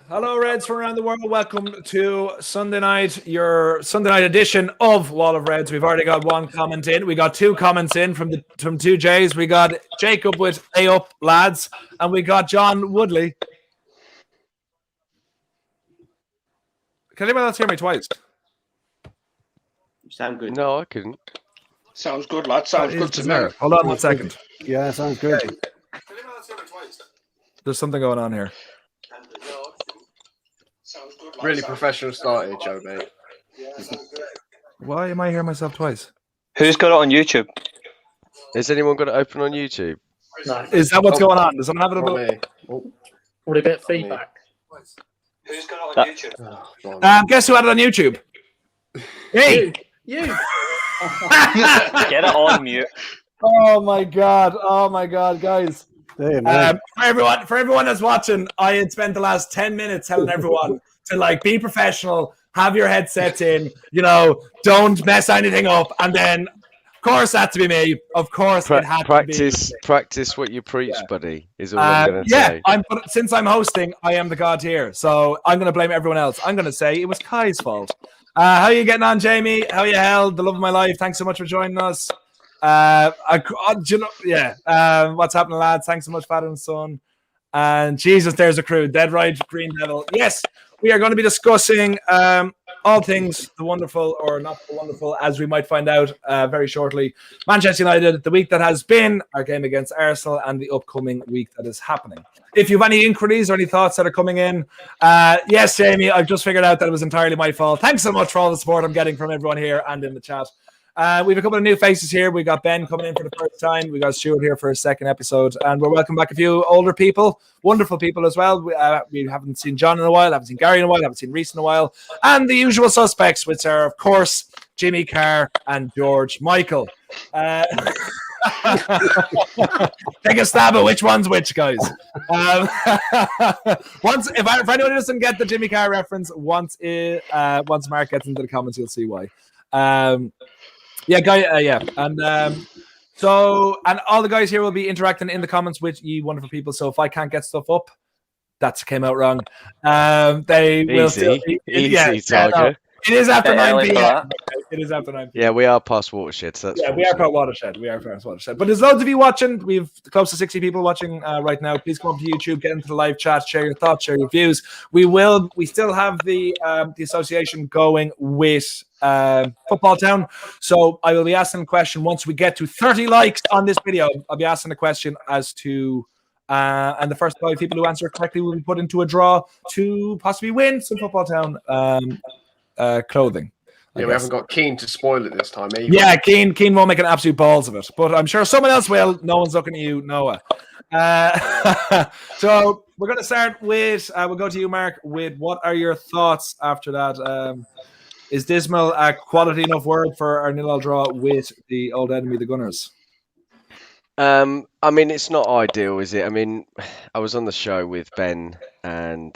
Hello, Reds from around the world. Welcome to Sunday night, your Sunday night edition of Wall of Reds. We've already got one comment in. We got two comments in from two J's. We got Jacob with "A up, lads," and we got John Woodley. Can anyone else hear me twice? You sound good. No, I couldn't. Sounds good, lad. Sounds good to me. Hold on 1 second. Yeah, sounds good. Okay. There's something going on here. Really professional start here, Joe, mate. Why am I hearing myself twice? Who's got it on YouTube? Has anyone got it open on YouTube? No, Is that what's going on? Does someone have it Not on? me. probably a bit of feedback. Who's got it on YouTube? Oh, blimey. Guess who had it on YouTube? Hey! You. Get it on mute. Oh my god, guys. Hey, man. For everyone that's watching, I had spent the last 10 minutes telling everyone to be professional, have your headsets in, don't mess anything up, and then of course that to be me. Of course it had to be. Practice what you preach, buddy. Is all I'm going to say. Since I'm hosting, I am the god here, so I'm going to blame everyone else. I'm going to say it was Kai's fault. How are you getting on, Jamie? How are you, Hell? The love of my life. Thanks so much for joining us. What's happening, lads? Thanks so much, Father and Son. And Jesus, there's a crew. Dead Right, Green Devil. Yes, we are going to be discussing all things the wonderful or not the wonderful, as we might find out very shortly. Manchester United, the week that has been, our game against Arsenal, and the upcoming week that is happening. If you have any inquiries or any thoughts that are coming in, yes, Jamie, I've just figured out that it was entirely my fault. Thanks so much for all the support I'm getting from everyone here and in the chat. We have a couple of new faces here. We got Ben coming in for the first time. We got Stuart here for his second episode. And we're welcoming back a few older people, wonderful people as well. We haven't seen John in a while, haven't seen Gary in a while, haven't seen Reese in a while. And the usual suspects, which are, of course, Jimmy Carr and George Michael. Take a stab at which one's which, guys. If anyone doesn't get the Jimmy Carr reference, once Mark gets into the comments, you'll see why. And all the guys here will be interacting in the comments with you wonderful people. So if I can't get stuff up, that came out wrong. They will still be, Tiger. It is after 9 Early for p.m. that. It is after 9 p.m. Yeah, we are past Watershed. So that's We are past Watershed. But there's loads of you watching. We've close to 60 people watching right now. Please come up to YouTube, get into the live chat, share your thoughts, share your views. We still have the association going with Football Town. So I will be asking a question once we get to 30 likes on this video. I'll be asking a question as to and the first 5 people who answer correctly will be put into a draw to possibly win some Football Town clothing. Yeah, we haven't got Keane to spoil it this time either. Yeah, Keane won't make an absolute balls of it, but I'm sure someone else will. No one's looking at you, Noah. So we're going to start with, we'll go to you, Mark, with what are your thoughts after that? Is dismal a quality enough word for our 0-0 draw with the old enemy, the Gunners? I mean, it's not ideal, is it? I mean, I was on the show with Ben and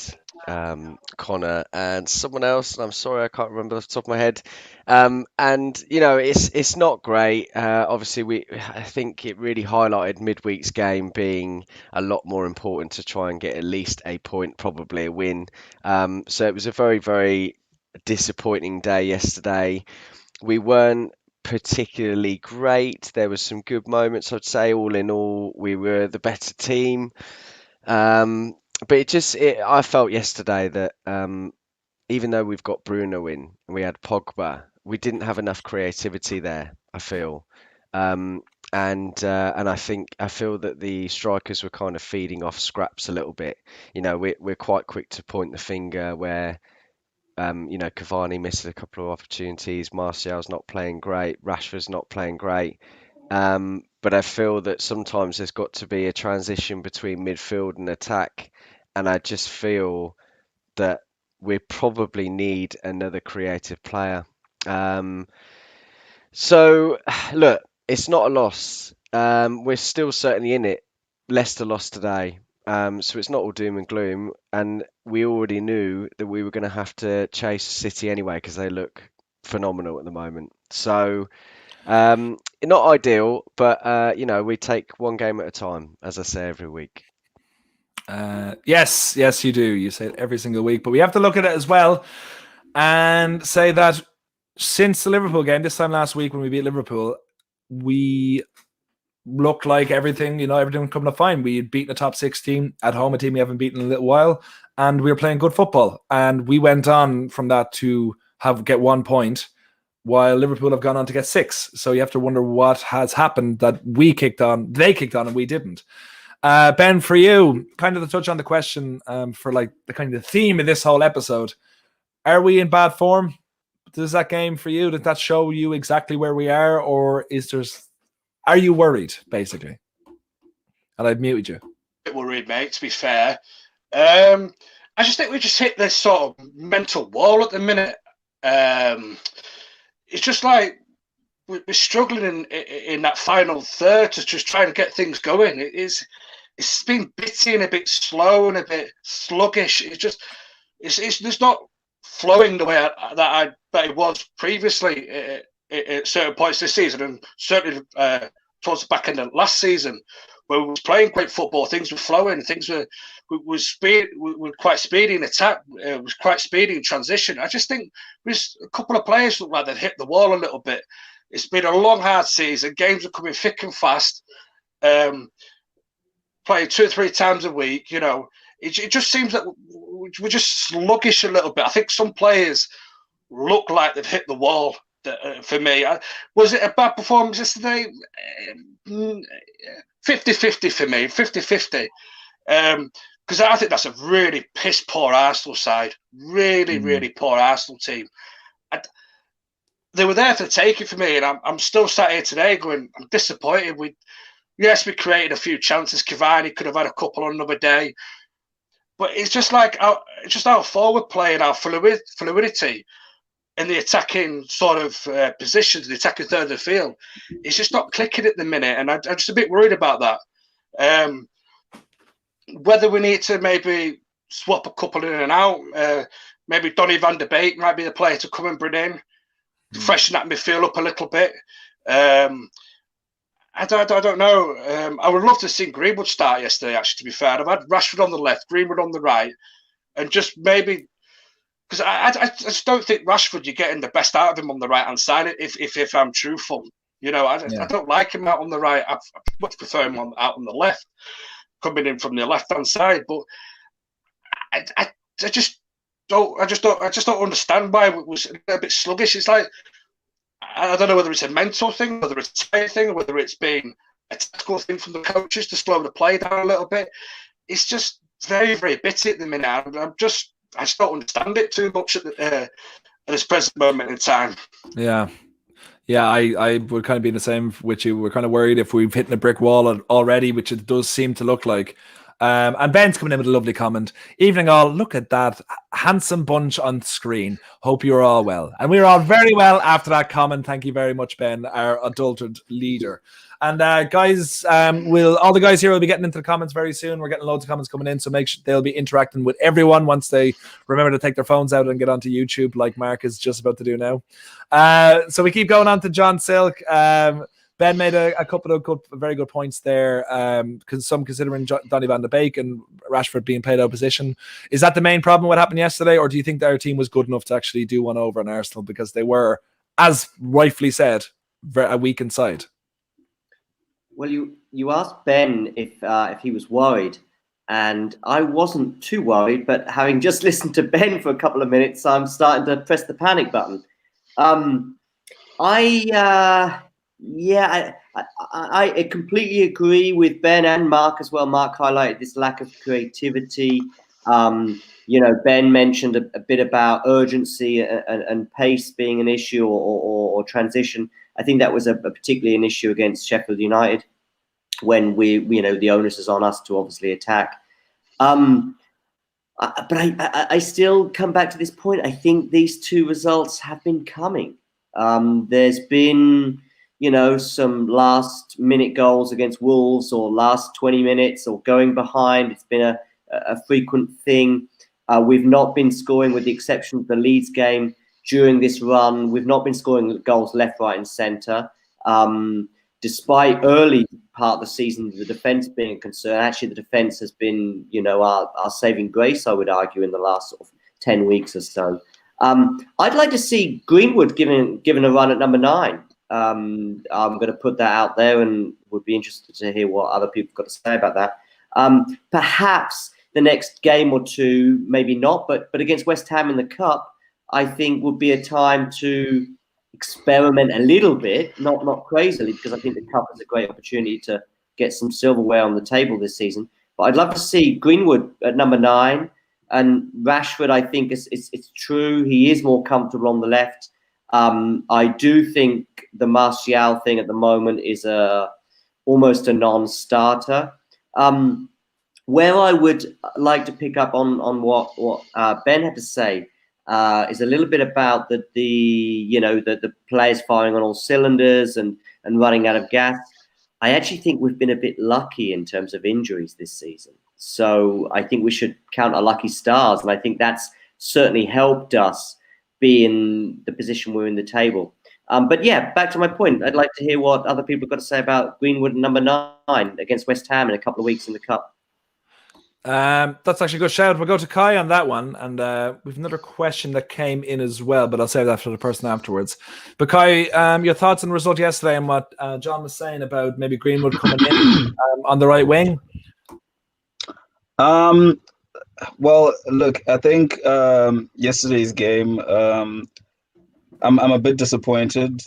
Connor and someone else, and I'm sorry I can't remember off the top of my head. And it's not great. Obviously, I think it really highlighted midweek's game being a lot more important to try and get at least a point, probably a win. So it was a very, very disappointing day yesterday. We weren't particularly great. There was some good moments, I'd say. All in all, we were the better team. But I felt yesterday that even though we've got Bruno in and we had Pogba, we didn't have enough creativity there, I feel. And I feel that the strikers were kind of feeding off scraps a little bit. We're quite quick to point the finger where Cavani missed a couple of opportunities. Martial's not playing great. Rashford's not playing great. But I feel that sometimes there's got to be a transition between midfield and attack. And I just feel that we probably need another creative player. So, look, it's not a loss. We're still certainly in it. Leicester lost today. So it's not all doom and gloom. And we already knew that we were going to have to chase City anyway because they look phenomenal at the moment. So, not ideal, but, we take one game at a time, as I say every week. Yes, you do. You say it every single week, but we have to look at it as well and say that since the Liverpool game, this time last week when we beat Liverpool, we looked like everything coming up fine. We had beaten a top 6 team at home, a team we haven't beaten in a little while, and we were playing good football. And we went on from that to get 1 point, while Liverpool have gone on to get 6. So you have to wonder what has happened that they kicked on, and we didn't. Ben, for you, kind of to touch on the question for like the kind of theme of this whole episode, are we in bad form? Does that game for you, did that show you exactly where we are, or are you worried, basically? And I've muted you. A bit worried, mate, to be fair. I just think we just hit this sort of mental wall at the minute. It's just like we're struggling in that final third to just try to get things going. It's been bitty and a bit slow and a bit sluggish. It's not flowing the way that it was previously at certain points this season, and certainly towards the back end of last season, where we were playing great football. Things were flowing. Things were quite speedy in attack. It was quite speedy in transition. I just think there's a couple of players look like they've hit the wall a little bit. It's been a long, hard season. Games are coming thick and fast. Playing 2 or 3 times a week, it just seems that we're just sluggish a little bit. I think some players look like they've hit the wall. For me, was it a bad performance yesterday? 50-50 for me, 50-50. Because I think that's a really piss poor Arsenal side. Really poor Arsenal team. They were there to take it for me, and I'm still sat here today going, I'm disappointed. We created a few chances. Cavani could have had a couple on another day. But it's just like our forward play and our fluidity in the attacking sort of positions, the attacking third of the field, it's just not clicking at the minute, and I'm just a bit worried about that. Whether we need to maybe swap a couple in and out, maybe Donny van de Beek might be the player to come and bring in, to freshen that midfield up a little bit. I don't know. I would love to see Greenwood start yesterday, actually, to be fair. I've had Rashford on the left, Greenwood on the right, and just maybe... Because I just don't think Rashford, you're getting the best out of him on the right-hand side, if I'm truthful. I don't like him out on the right. I much prefer him out on the left, coming in from the left-hand side. But I just don't understand why it was a bit sluggish. It's like, I don't know whether it's a mental thing, whether it's a tired thing, whether it's been a tactical thing from the coaches to slow the play down a little bit. It's just very, very bitty at the minute. I just don't understand it too much at this present moment in time. Yeah, I would kind of be the same with you. We're kind of worried if we've hit a brick wall already, which it does seem to look like. And Ben's coming in with a lovely comment. Evening all, look at that handsome bunch on screen. Hope you're all well. And we're all very well after that comment. Thank you very much, Ben, our adulterated leader. And guys, all the guys here will be getting into the comments very soon. We're getting loads of comments coming in, so make sure they'll be interacting with everyone once they remember to take their phones out and get onto YouTube, like Mark is just about to do now. So we keep going on to John Silk. Ben made a couple of very good points there. Some considering Donny van de Beek and Rashford being played out of position. Is that the main problem? What happened yesterday, or do you think that our team was good enough to actually do one over on Arsenal because they were, as rightfully said, a weakened side? Well, you asked Ben if he was worried, and I wasn't too worried. But having just listened to Ben for a couple of minutes, I'm starting to press the panic button. I completely agree with Ben and Mark as well. Mark highlighted this lack of creativity. Ben mentioned a bit about urgency and pace being an issue or transition. I think that was particularly an issue against Sheffield United when the onus is on us to obviously attack. But I still come back to this point. I think these two results have been coming. There's been, some last minute goals against Wolves or last 20 minutes or going behind. It's been a frequent thing. We've not been scoring, with the exception of the Leeds game during this run. We've not been scoring goals left, right and centre. despite early part of the season, the defence being a concern, actually the defence has been, our saving grace, I would argue, in the last sort of 10 weeks or so. I'd like to see Greenwood given a run at number 9. I'm going to put that out there and would be interested to hear what other people have got to say about that. Perhaps the next game or two, maybe not, but against West Ham in the Cup, I think would be a time to experiment a little bit, not crazily, because I think the Cup is a great opportunity to get some silverware on the table this season. But I'd love to see Greenwood at number 9, and Rashford. I think it's true he is more comfortable on the left. I do think the Martial thing at the moment is almost a non-starter. Where I would like to pick up on what Ben had to say is a little bit about the players firing on all cylinders and running out of gas. I actually think we've been a bit lucky in terms of injuries this season. So I think we should count our lucky stars, and I think that's certainly helped us be in the position we're in the table. But yeah, back to my point. I'd like to hear what other people have got to say about Greenwood number 9 against West Ham in a couple of weeks in the Cup. That's actually a good shout. We'll go to Kai on that one, and we've another question that came in as well, but I'll save that for the person afterwards. But Kai, your thoughts on the result yesterday and what John was saying about maybe Greenwood coming in on the right wing? Well, look, I think yesterday's game, I'm a bit disappointed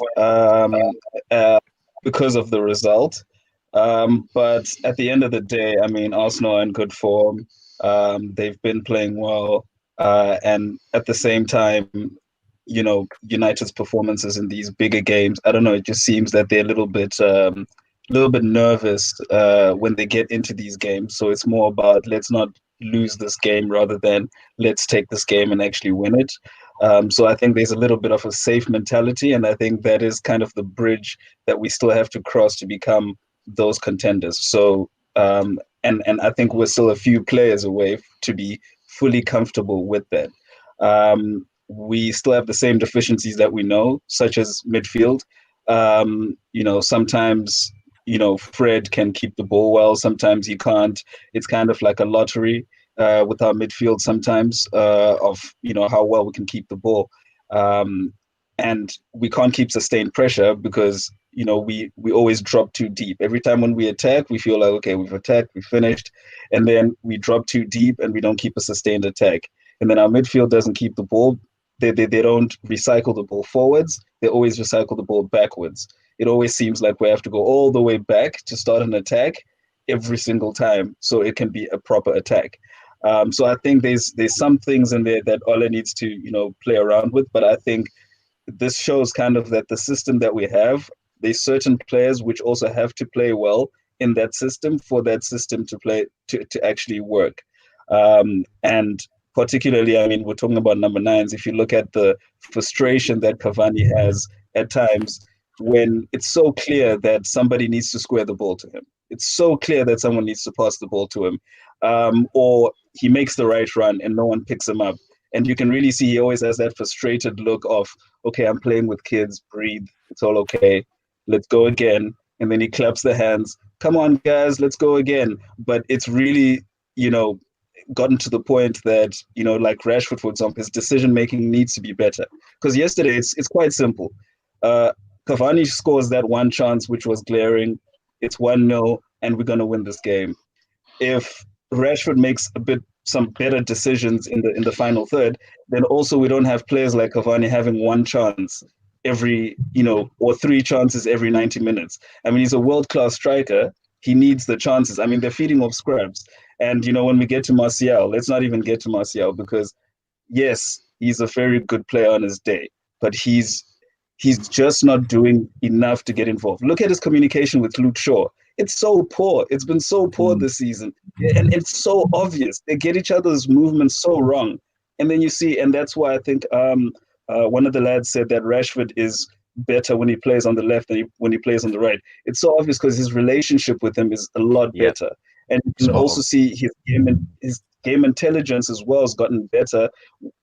because of the result. But at the end of the day, I mean, Arsenal are in good form. They've been playing well. And at the same time, United's performances in these bigger games, I don't know, it just seems that they're a little bit nervous when they get into these games. So it's more about let's not lose this game rather than let's take this game and actually win it. So I think there's a little bit of a safe mentality, and I think that is kind of the bridge that we still have to cross to become those contenders. So and I think we're still a few players away to be fully comfortable with that. We still have the same deficiencies that we know, such as midfield. Sometimes Fred can keep the ball well, sometimes he can't. It's kind of like a lottery with our midfield sometimes of how well we can keep the ball. And we can't keep sustained pressure because we always drop too deep. Every time when we attack, we feel like, okay, we've attacked, we finished, and then we drop too deep and we don't keep a sustained attack. And then our midfield doesn't keep the ball. They don't recycle the ball forwards. They always recycle the ball backwards. It always seems like we have to go all the way back to start an attack every single time so it can be a proper attack. So I think there's some things in there that Ole needs to play around with, but I think this shows kind of that the system that we have, there's certain players which also have to play well in that system for that system to play to actually work. And particularly, I mean, we're talking about number 9s. If you look at the frustration that Cavani has at times when it's so clear that somebody needs to square the ball to him. It's so clear that someone needs to pass the ball to him. Or he makes the right run and no one picks him up. And you can really see he always has that frustrated look of, okay, I'm playing with kids, breathe, it's all okay, let's go again. And then he claps the hands, come on, guys, let's go again. But it's really, gotten to the point that, like Rashford, for example, his decision-making needs to be better. Because yesterday, it's quite simple. Cavani scores that one chance, which was glaring. It's 1-0, and we're going to win this game. If Rashford makes some better decisions in the final third, then also we don't have players like Cavani having one chance every, or 3 chances every 90 minutes. I mean, he's a world-class striker. He needs the chances. I mean, they're feeding off scraps. And, when we get to Martial, let's not even get to Martial because, yes, he's a very good player on his day, but he's just not doing enough to get involved. Look at his communication with Luke Shaw. It's so poor. It's been so poor this season. And it's so obvious. They get each other's movements so wrong. And then you see, and that's why I think one of the lads said that Rashford is better when he plays on the left than when he plays on the right. It's so obvious because his relationship with him is a lot better. And you can also see his game intelligence as well has gotten better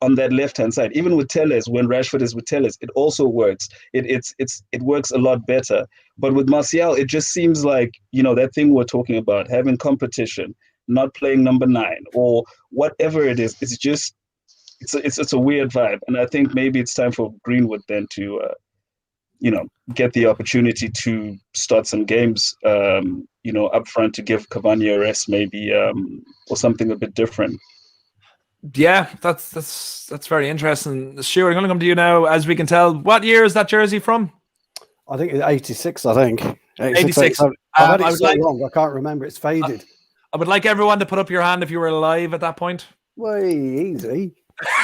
on that left-hand side. Even with Telles, when Rashford is with Telles, it also works. It works a lot better. But with Martial, it just seems like, that thing we're talking about, having competition, not playing number 9 or whatever it is. It's just, it's a weird vibe. And I think maybe it's time for Greenwood then to, get the opportunity to start some games, up front, to give Cavani a rest maybe, or something a bit different. Yeah, that's very interesting. Stuart, I'm going to come to you now. As we can tell, what year is that jersey from? I think it's 86, I think. 86. I've had it so long, I can't remember. It's faded. I would like everyone to put up your hand if you were alive at that point. Way easy.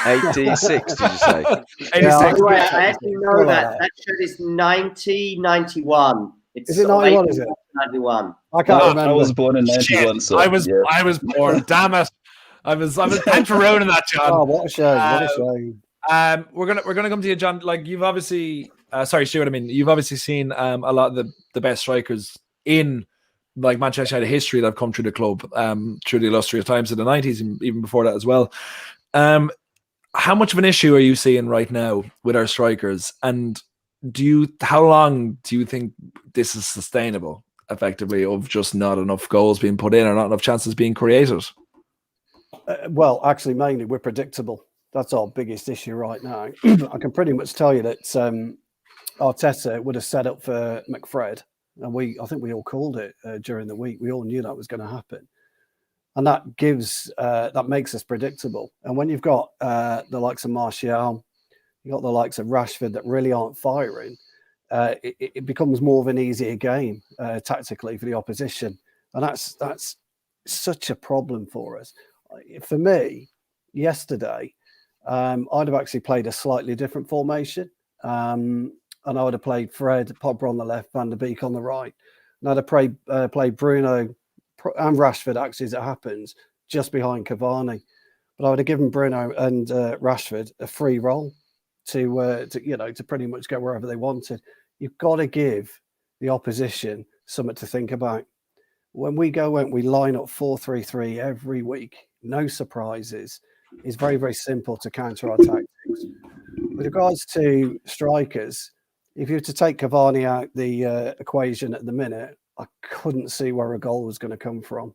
86, did you say? 86. Yeah, I actually know that. That shirt is 91. Is it 91? Is it 91? I can't remember. I was born in 91. So I was born. Damn it! I was. Thanks for ruining that, John. Oh, what a shame! What a shame. We're gonna come to you, John. Like, you've obviously, sorry, Stuart. I mean, you've obviously seen a lot of the best strikers in like Manchester United history that have come through the club through the illustrious times of the 90s and even before that as well. How much of an issue are you seeing right now with our strikers? And how long do you think this is sustainable, effectively, of just not enough goals being put in or not enough chances being created? Well, actually, mainly we're predictable. That's our biggest issue right now. I can pretty much tell you that Arteta would have set up for McFred, and I think we all called it during the week. We all knew that was going to happen. And that makes us predictable. And when you've got the likes of Martial, you've got the likes of Rashford that really aren't firing, it becomes more of an easier game tactically for the opposition. And that's such a problem for us. For me, yesterday, I'd have actually played a slightly different formation. And I would have played Fred, Pogba on the left, Van der Beek on the right. And I'd have played Bruno and Rashford, actually, as it happens, just behind Cavani. But I would have given Bruno and Rashford a free roll to pretty much go wherever they wanted. You've got to give the opposition something to think about. When we line up 4-3-3 every week, no surprises. It's very, very simple to counter our tactics. With regards to strikers, if you were to take Cavani out the equation at the minute, I couldn't see where a goal was going to come from.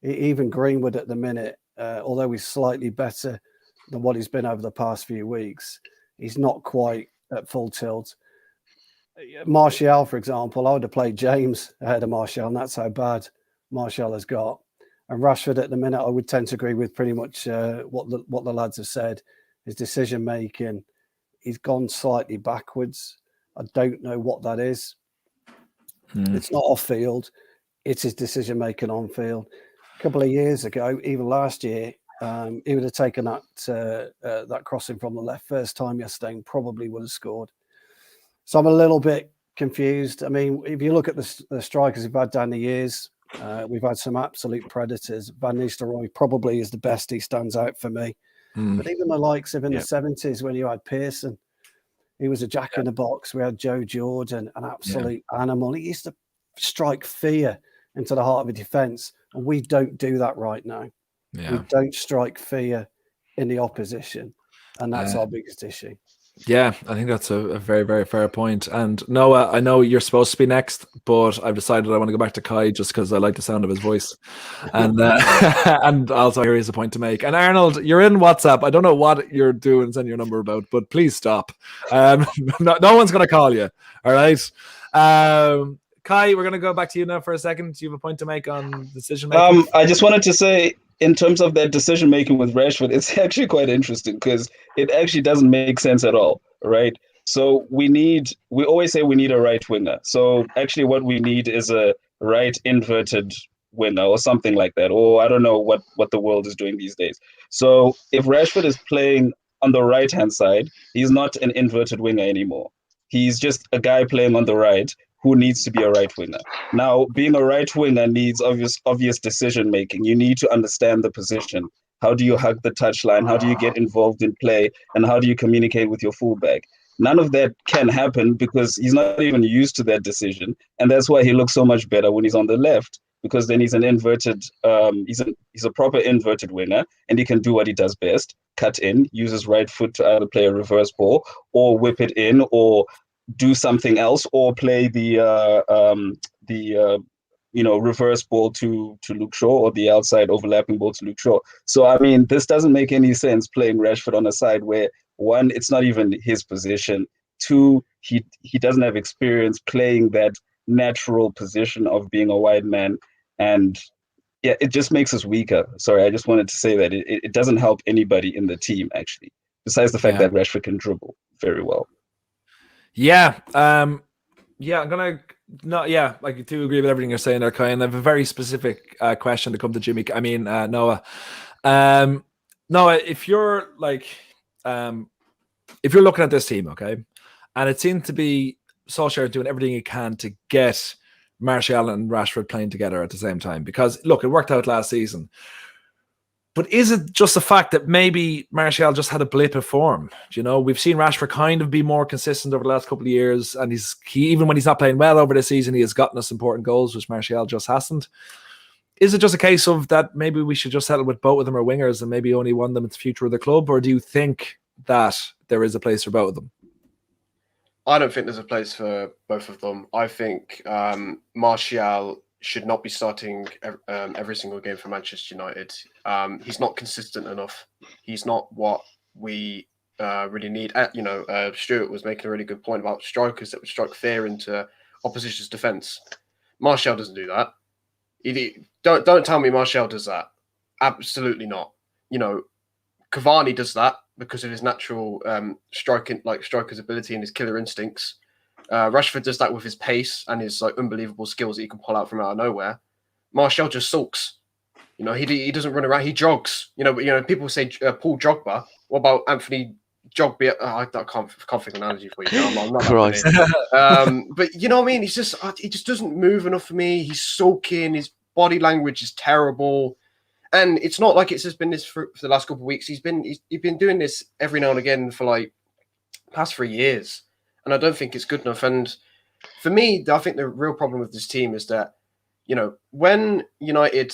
Even Greenwood at the minute, although he's slightly better than what he's been over the past few weeks, he's not quite at full tilt. Martial, for example, I would have played James ahead of Martial, and that's how bad Martial has got. And Rashford at the minute, I would tend to agree with pretty much what the lads have said. His decision making, he's gone slightly backwards. I don't know what that is. It's not off field. It's his decision making on field. A couple of years ago, even last year, he would have taken that crossing from the left first time yesterday and probably would have scored. So I'm a little bit confused. I mean, if you look at the strikers we've had down the years, we've had some absolute predators. Van Nistelrooy probably is the best. He stands out for me. But even the likes of in the 70s, when you had Pearson, he was a jack in the box. We had Joe Jordan, an absolute animal. He used to strike fear into the heart of a defence, and we don't do that right now. We don't strike fear in the opposition, and that's our biggest issue. Yeah, I think that's a very, very fair point. And Noah, I know you're supposed to be next, but I've decided I want to go back to Kai just because I like the sound of his voice. And and also here is a point to make. And Arnold, you're in WhatsApp. I don't know what you're doing, send your number about, but please stop. No one's going to call you. All right. Kai, we're going to go back to you now for a second. Do you have a point to make on decision making? I just wanted to say, in terms of that decision making with Rashford, it's actually quite interesting because it actually doesn't make sense at all, right? So we always say we need a right winger. So actually what we need is a right inverted winger or something like that. Or I don't know what the world is doing these days. So if Rashford is playing on the right-hand side, he's not an inverted winger anymore. He's just a guy playing on the right who needs to be a right winger. Now, being a right winger needs obvious decision making. You need to understand the position. How do you hug the touchline? How do you get involved in play? And how do you communicate with your fullback? None of that can happen because he's not even used to that decision. And that's why he looks so much better when he's on the left. because then he's an inverted, he's a proper inverted winger, and he can do what he does best: cut in, use his right foot to either play a reverse ball or whip it in, or do something else, or play the reverse ball to Luke Shaw, or the outside overlapping ball to Luke Shaw. So I mean, this doesn't make any sense, playing Rashford on a side where, one, it's not even his position. Two, he doesn't have experience playing that natural position of being a wide man, and yeah, it just makes us weaker. Sorry, I just wanted to say that it doesn't help anybody in the team, actually, besides the fact that Rashford can dribble very well. Yeah, I'm gonna I do agree with everything you're saying there, Kai. And I have a very specific question to come to Jimmy. I mean, Noah. Noah, if you're if you're looking at this team, okay, and it seems to be Solskjaer doing everything he can to get Martial and Rashford playing together at the same time, because look, it worked out last season. But is it just the fact that maybe Martial just had a blip of form? You know, we've seen Rashford kind of be more consistent over the last couple of years, and he even when he's not playing well over the season, he has gotten us important goals, which Martial just hasn't. Is it just a case of that maybe we should just settle with both of them or wingers and maybe only one of them in the future of the club, or do you think that there is a place for both of them? I don't think there's a place for both of them. I think Martial should not be starting every single game for Manchester United. He's not consistent enough. He's not what we really need. Stuart was making a really good point about strikers that would strike fear into opposition's defence. Martial doesn't do that. Don't tell me Martial does that. Absolutely not. You know, Cavani does that because of his natural striker's ability and his killer instincts. Rashford does that with his pace and his unbelievable skills that he can pull out from out of nowhere. Martial just sulks. You know, he doesn't run around. He jogs. You know, people say Paul Jogba. What about Anthony Jogba? I can't think of an analogy for you. I'm not Christ. But you know what I mean? He just doesn't move enough for me. He's sulking. His body language is terrible. And it's not like it's just been this for the last couple of weeks. He's been doing this every now and again for past 3 years. And I don't think it's good enough. And for me, I think the real problem with this team is that, you know, when United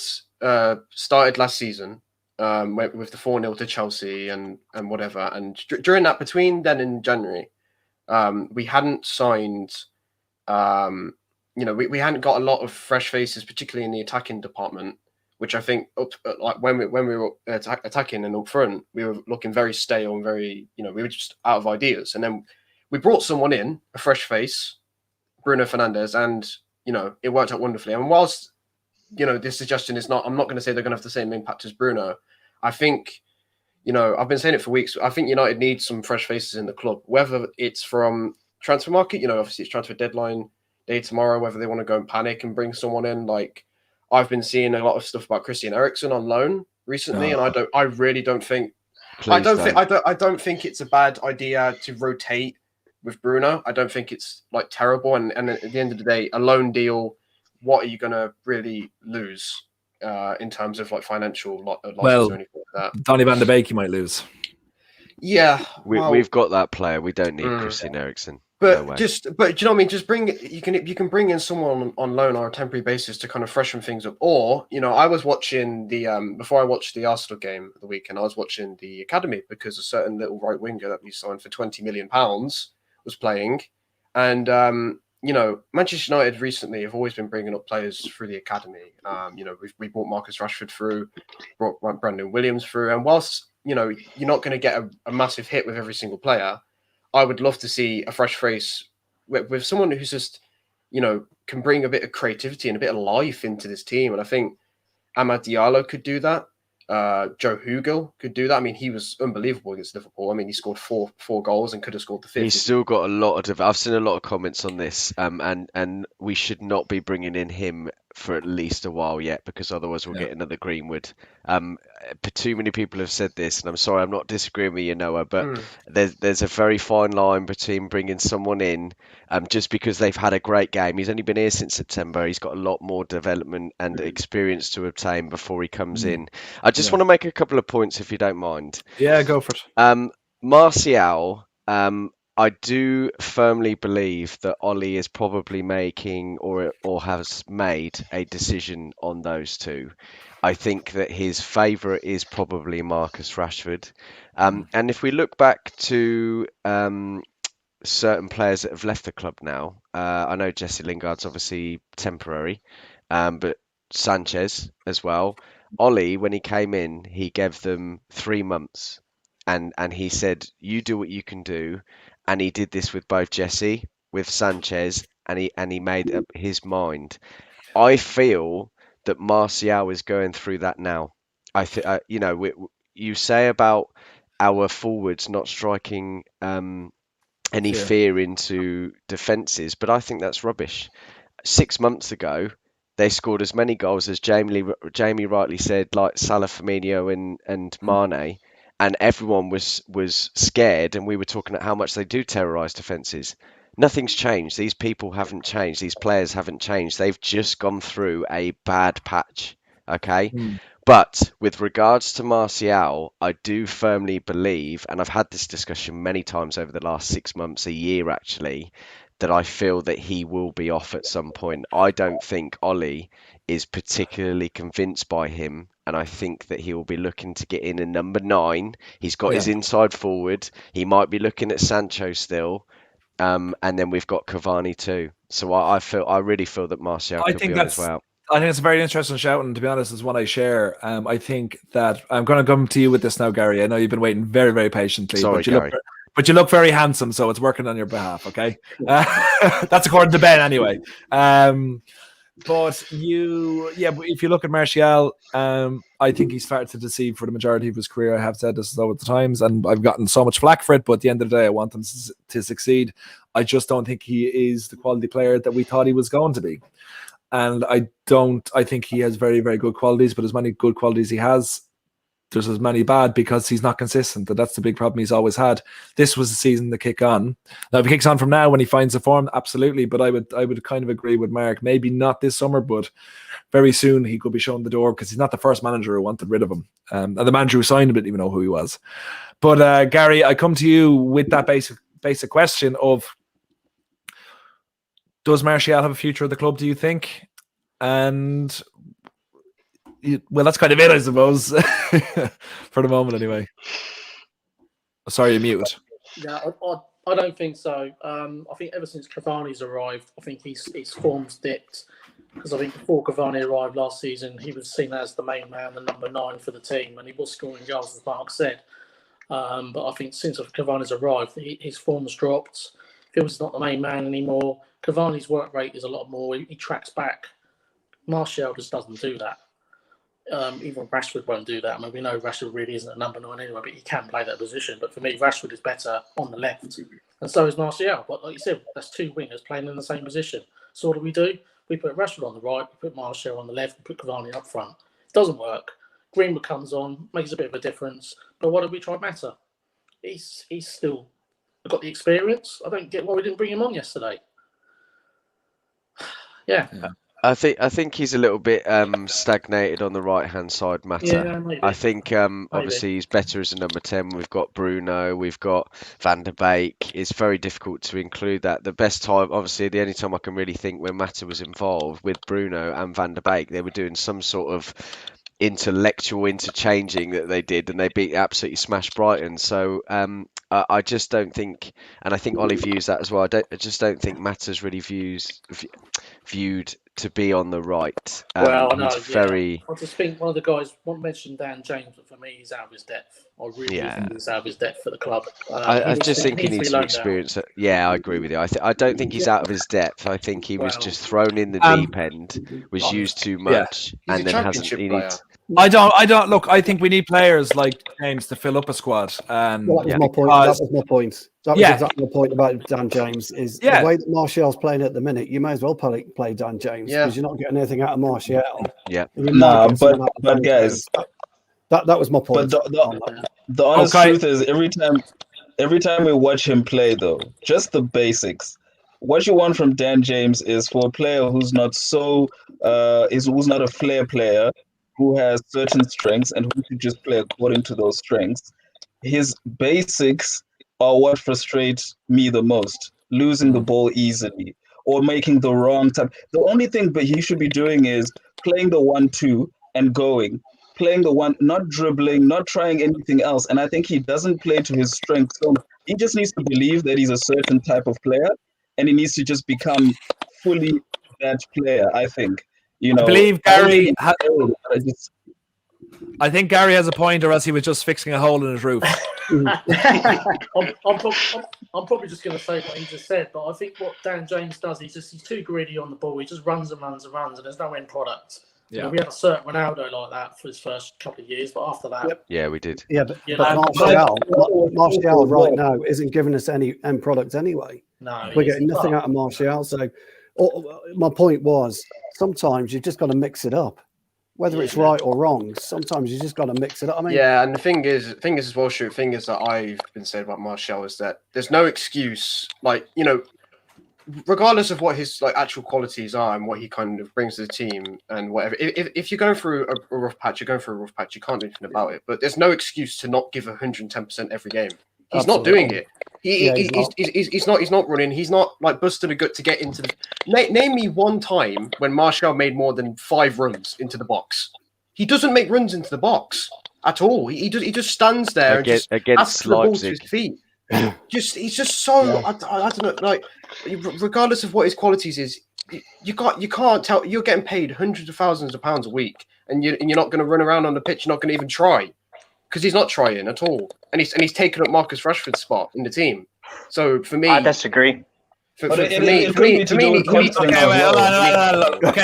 started last season with the 4-0 to Chelsea and whatever, and during that, between then and January, we hadn't signed, we hadn't got a lot of fresh faces, particularly in the attacking department, which I think when we were attacking and up front, we were looking very stale and very, we were just out of ideas. And then we brought someone in, a fresh face, Bruno Fernandes, and, it worked out wonderfully. And whilst, this suggestion is I'm not going to say they're going to have the same impact as Bruno. I think, I've been saying it for weeks. I think United needs some fresh faces in the club, whether it's from transfer market, obviously it's transfer deadline day tomorrow, whether they want to go and panic and bring someone in. Like, I've been seeing a lot of stuff about Christian Eriksen on loan recently, and I really don't think, I don't think it's a bad idea to rotate with Bruno. I don't think it's terrible. And at the end of the day, a loan deal, what are you going to really lose in terms of financial losses or anything like that? Donny van de Beek, you might lose. Yeah, we've got that player. We don't need Christian Eriksen. But do you know what I mean? Just you can bring in someone on loan or a temporary basis to kind of freshen things up. Or, I was watching before I watched the Arsenal game of the weekend, I was watching the academy because a certain little right winger that we signed for £20 million was playing. And, Manchester United recently have always been bringing up players through the academy. We brought Marcus Rashford through, brought Brandon Williams through. And whilst, you're not going to get a massive hit with every single player, I would love to see a fresh face with someone who's just, can bring a bit of creativity and a bit of life into this team. And I think Amad Diallo could do that. Joe Hugel could do that. I mean, he was unbelievable against Liverpool. I mean, he scored four goals and could have scored the fifth. He's still got a lot of. I've seen a lot of comments on this, and we should not be bringing in him for at least a while yet, because otherwise we'll get another Greenwood. Too many people have said this, and I'm sorry, I'm not disagreeing with you, Noah, but there's a very fine line between bringing someone in just because they've had a great game. He's only been here since September. He's got a lot more development and experience to obtain before he comes in. I just want to make a couple of points, if you don't mind. Yeah, go for it. Martial, I do firmly believe that Ollie is probably making or has made a decision on those two. I think that his favourite is probably Marcus Rashford. And if we look back to certain players that have left the club now, I know Jesse Lingard's obviously temporary, but Sanchez as well. Ollie, when he came in, he gave them 3 months, and he said, "You do what you can do," and he did this with both Jesse, with Sanchez, and he made up his mind. I feel that Martial is going through that now. You say about our forwards not striking any fear into defences, but I think that's rubbish. 6 months ago, they scored as many goals as Jamie rightly said, like Salah, Firmino, and Mane, and everyone was scared, and we were talking about how much they do terrorise defences. Nothing's changed. These people haven't changed. These players haven't changed. They've just gone through a bad patch. Okay. But with regards to Martial, I do firmly believe, and I've had this discussion many times over the last 6 months, a year actually, that I feel that he will be off at some point. I don't think Ollie is particularly convinced by him, and I think that he will be looking to get in a number 9. He's got his inside forward. He might be looking at Sancho still. And then we've got Cavani too. So I really feel that Martial could be on his way out. I think it's a very interesting shout, and to be honest, is one I share. I think that I'm going to come to you with this now, Gary. I know you've been waiting very, very patiently. Sorry, Gary. But you look very handsome, so it's working on your behalf, okay? That's according to Ben, anyway. But if you look at Martial, I think he started to deceive for the majority of his career. I have said this over the times, and I've gotten so much flack for it, but at the end of the day, I want him to succeed. I just don't think he is the quality player that we thought he was going to be. And I think he has very, very good qualities, but as many good qualities he has, there's as many bad because he's not consistent. And that's the big problem he's always had. This was the season to kick on. Now, if he kicks on from now when he finds the form, absolutely. But I would kind of agree with Mark. Maybe not this summer, but very soon he could be shown the door because he's not the first manager who wanted rid of him. And the manager who signed him didn't even know who he was. But Gary, I come to you with that basic question of, does Martial have a future at the club, do you think? And well, that's kind of it, I suppose, for the moment, anyway. Sorry, you're muted. Yeah, I don't think so. I think ever since Cavani's arrived, I think his form's dipped. Because I think before Cavani arrived last season, he was seen as the main man, the number 9 for the team, and he was scoring goals, as Mark said. But I think since Cavani's arrived, his form's dropped. Phil's not the main man anymore. Cavani's work rate is a lot more. He tracks back. Martial just doesn't do that. Even Rashford won't do that. I mean, we know Rashford really isn't a number 9 anyway, but he can play that position. But for me, Rashford is better on the left, and so is Martial. But like you said, that's 2 wingers playing in the same position. So what do? We put Rashford on the right, we put Martial on the left, we put Cavani up front. It doesn't work. Greenwood comes on, makes a bit of a difference. But what did we try Mata? He's still got the experience. I don't get why we didn't bring him on yesterday. Yeah. I think he's a little bit stagnated on the right-hand side, Mata. Yeah, maybe. I think obviously he's better as a number 10. We've got Bruno, we've got Van der Beek. It's very difficult to include that. The best time, obviously, the only time I can really think when Mata was involved with Bruno and Van der Beek, they were doing some sort of intellectual interchanging that they did, and they absolutely smashed Brighton. So I just don't think, and I think Ollie views that as well. I just don't think Mata's really viewed to be on the right. Well, no, very. I just think one of the guys mentioned Dan James, but for me, he's out of his depth. I really think he's out of his depth for the club. I just think he needs to experience it. Yeah, I agree with you. I don't think he's out of his depth. I think he was just thrown in the deep end, was used too much, and then hasn't. I don't look. I think we need players like James to fill up a squad. And well, that was my point. That was my point. That was exactly the point about Dan James. Is the way that Martial's playing at the minute. You may as well play Dan James because you're not getting anything out of Martial. Yeah. No, but guys, that was my point. But the honest truth is, every time we watch him play, though, just the basics. What you want from Dan James is for a player who's not who's not a flair player, who has certain strengths and who should just play according to those strengths. His basics are what frustrates me the most. Losing the ball easily or making the wrong type. The only thing that he should be doing is playing the 1-2 and going. Playing the one, not dribbling, not trying anything else. And I think he doesn't play to his strength. So he just needs to believe that he's a certain type of player, and he needs to just become fully that player. I think. You know, I believe Gary. I I think Gary has a point, or else he was just fixing a hole in his roof. I'm probably just going to say what he just said, but I think what Dan James does, he's too greedy on the ball. He just runs and runs and runs, and there's no end product. Yeah. You know, we had a certain Ronaldo like that for his first couple of years, but after that, Yeah, we did. Yeah, but You know, Martial right now isn't giving us any end product anyway. no, We're getting nothing out of Martial. So my point was, sometimes you've just got to mix it up. Whether it's right or wrong, sometimes you just got to mix it up. I mean, Yeah, and the thing is as well, Stu, the thing is that I've been saying about Martial is that there's no excuse, like, you know, regardless of what his like actual qualities are and what he kind of brings to the team and whatever. If you're going through a rough patch, you're going through a rough patch. You can't do anything about it. But there's no excuse to not give 110% every game. He's not doing it. He's not running. He's not like busting a gut to get into the. Name me one time when Martial made more than 5 runs into the box. He doesn't make runs into the box at all. He just stands there and just asks the ball to his feet. He's just so I don't know, like, regardless of what his qualities is, you can't tell. You're getting paid hundreds of thousands of pounds a week, and you're not going to run around on the pitch. You're not going to even try, because he's not trying at all, and he's taken up Marcus Rashford's spot in the team. So for me, I disagree. Okay,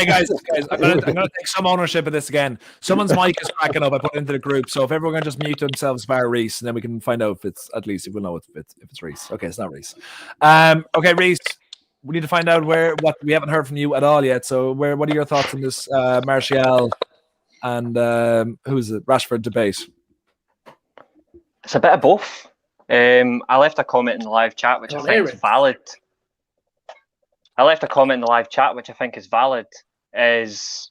guys, I'm gonna take some ownership of this again. Someone's mic is cracking up. I put it into the group, so if everyone can just mute themselves, bar Reese, and then we can find out if it's at least if we'll know if it's Reese. Okay, it's not Reese. Okay, Reese, we need to find out what we haven't heard from you at all yet. So what are your thoughts on this Martial and who's it, Rashford debate? It's a bit of both. I left a comment in the live chat which I think is valid. Is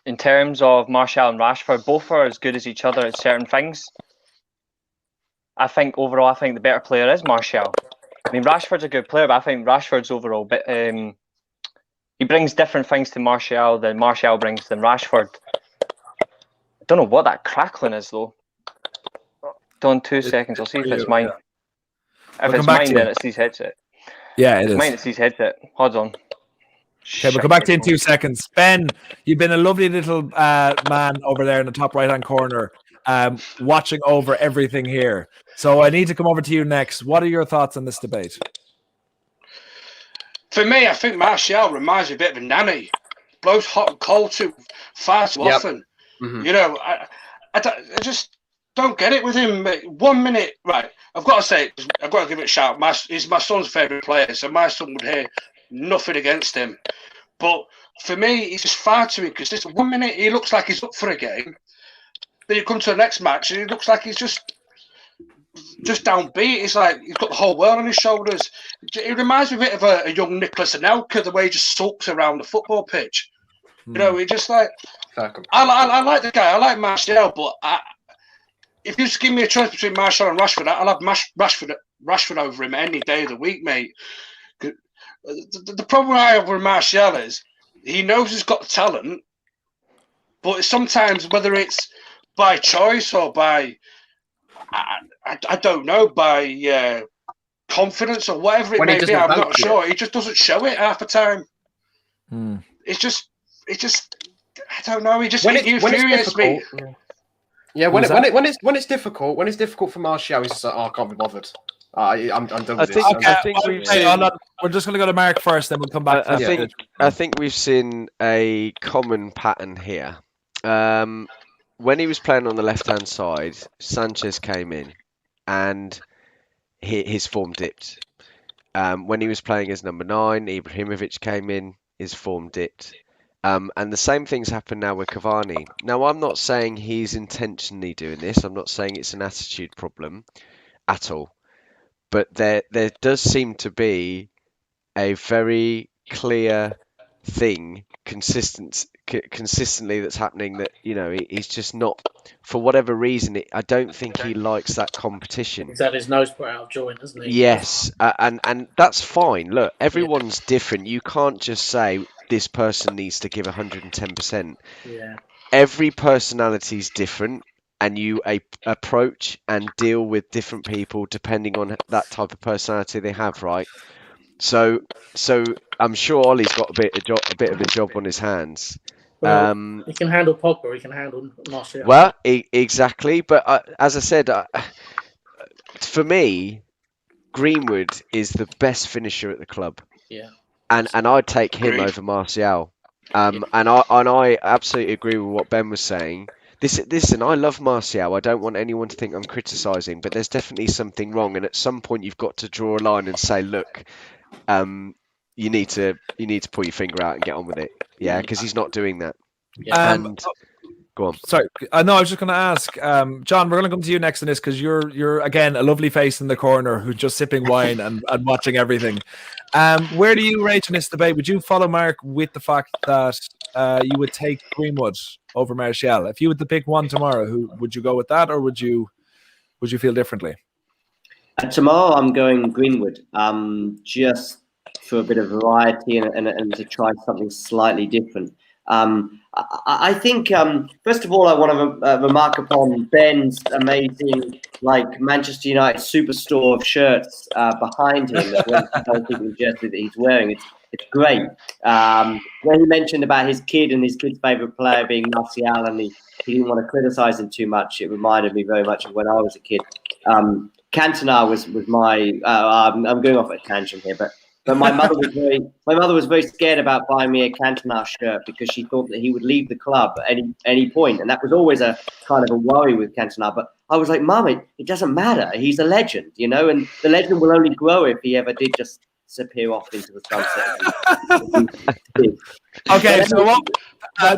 in terms of Martial and Rashford, both are as good as each other at certain things. I think overall, the better player is Martial. I mean, Rashford's a good player, but I think Rashford's overall he brings different things to Martial than Martial brings to Rashford. I don't know what that crackling is though. Don, 2 seconds. I'll see if it's mine. If it's mine, then it's his headset. Yeah, it is. Mine, it's his headset. Hold on. Okay, we'll come back to you in 2 seconds. Ben, you've been a lovely little man over there in the top right-hand corner, watching over everything here. So I need to come over to you next. What are your thoughts on this debate? For me, I think Martial reminds me a bit of a nanny. Blows hot and cold far too often. Mm-hmm. You know, I just don't get it with him. 1 minute, right? I've got to say, I've got to give it a shout. He's my son's favourite player, so my son would hear nothing against him. But for me, he's just far too inconsistent. 1 minute, he looks like he's up for a game. Then you come to the next match, and he looks like he's just downbeat. It's like he's got the whole world on his shoulders. He reminds me a bit of a young Nicholas Anelka, the way he just sulks around the football pitch. You know, he just like... I like the guy. I like Martial, but if you just give me a choice between Martial and Rashford, I'll have Rashford over him any day of the week, mate. The problem I have with Martial is he knows he's got the talent, but sometimes, whether it's by choice or by, I don't know, by confidence or whatever it may be, I'm not sure. He just doesn't show it half the time. It's just, I don't know. He infuriates me. Yeah, when it's difficult for Martial, he's just like, oh, I can't be bothered. I'm done with this. I think we've seen... We're just going to go to Mark first, then we'll come back. I think we've seen a common pattern here. When he was playing on the left-hand side, Sanchez came in, and his form dipped. When he was playing as number 9, Ibrahimovic came in, his form dipped. And the same things happen now with Cavani. Now, I'm not saying he's intentionally doing this. I'm not saying it's an attitude problem at all. But there does seem to be a very clear thing, consistent consistently that's happening that he's just not, for whatever reason. I don't think he likes that competition. He's had his nose put out of joint, hasn't he? Yes, and that's fine. Look, everyone's different. You can't just say this person needs to give 110%. Yeah. Every personality is different, and you approach and deal with different people depending on that type of personality they have, right? So I'm sure Ollie's got a bit of a job on his hands. Well, he can handle Pogba. He can handle Martial. Well, exactly. But as I said, for me, Greenwood is the best finisher at the club. Yeah. And I'd take him over Martial. And I absolutely agree with what Ben was saying. Listen, I love Martial. I don't want anyone to think I'm criticising, but there's definitely something wrong. And at some point, you've got to draw a line and say, look, you need to pull your finger out and get on with it. Yeah, because he's not doing that. Yeah. And go on. Sorry, no, I was just going to ask, John. We're going to come to you next on this because you're again a lovely face in the corner who's just sipping wine and watching everything. Where do you rate in this debate? Would you follow Mark with the fact that you would take Greenwood over Martial? If you had to pick one tomorrow, who would you go with that, or would you feel differently? Tomorrow I'm going Greenwood, just for a bit of variety and to try something slightly different. I think, first of all, I want to remark upon Ben's amazing, Manchester United superstore of shirts behind him. I don't think the jersey that he's wearing. It's great. When he mentioned about his kid and his kid's favourite player being Martial, and he didn't want to criticise him too much, it reminded me very much of when I was a kid. Cantona was my. I'm going off at a tangent here, but my mother was very scared about buying me a Cantona shirt because she thought that he would leave the club at any point, and that was always a kind of a worry with Cantona. But I was like, Mum, it doesn't matter. He's a legend, and the legend will only grow if he ever did just disappear off into the sunset. Okay, so what?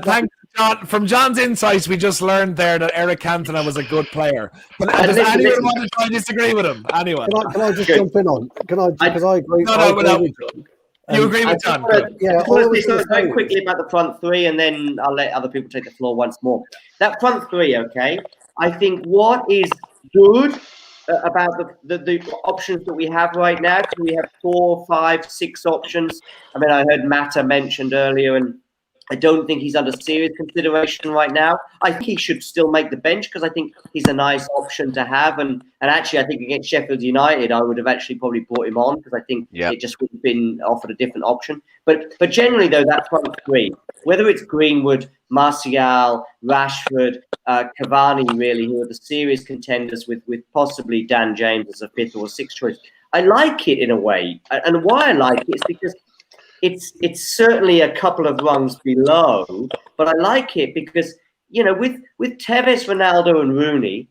Thanks, John. From John's insights, we just learned there that Eric Cantona was a good player. Does anyone want to try and disagree with him? Anyone? Can I just jump in on? Because I agree. No. You agree with John? Yeah. I want to say something very quickly about the front three, and then I'll let other people take the floor once more. That front three, okay? I think what is good about the options that we have right now, because we have 4, 5, 6 options. I mean, I heard Mata mentioned earlier, and I don't think he's under serious consideration right now. I think he should still make the bench because I think he's a nice option to have. And actually, I think against Sheffield United, I would have actually probably brought him on because I think it just would have been offered a different option. But generally, though, that front three, whether it's Greenwood, Martial, Rashford, Cavani, really, who are the serious contenders with possibly Dan James as a 5th or 6th choice, I like it in a way. And why I like it is because it's certainly a couple of rungs below, but I like it because, with Tevez, Ronaldo and Rooney,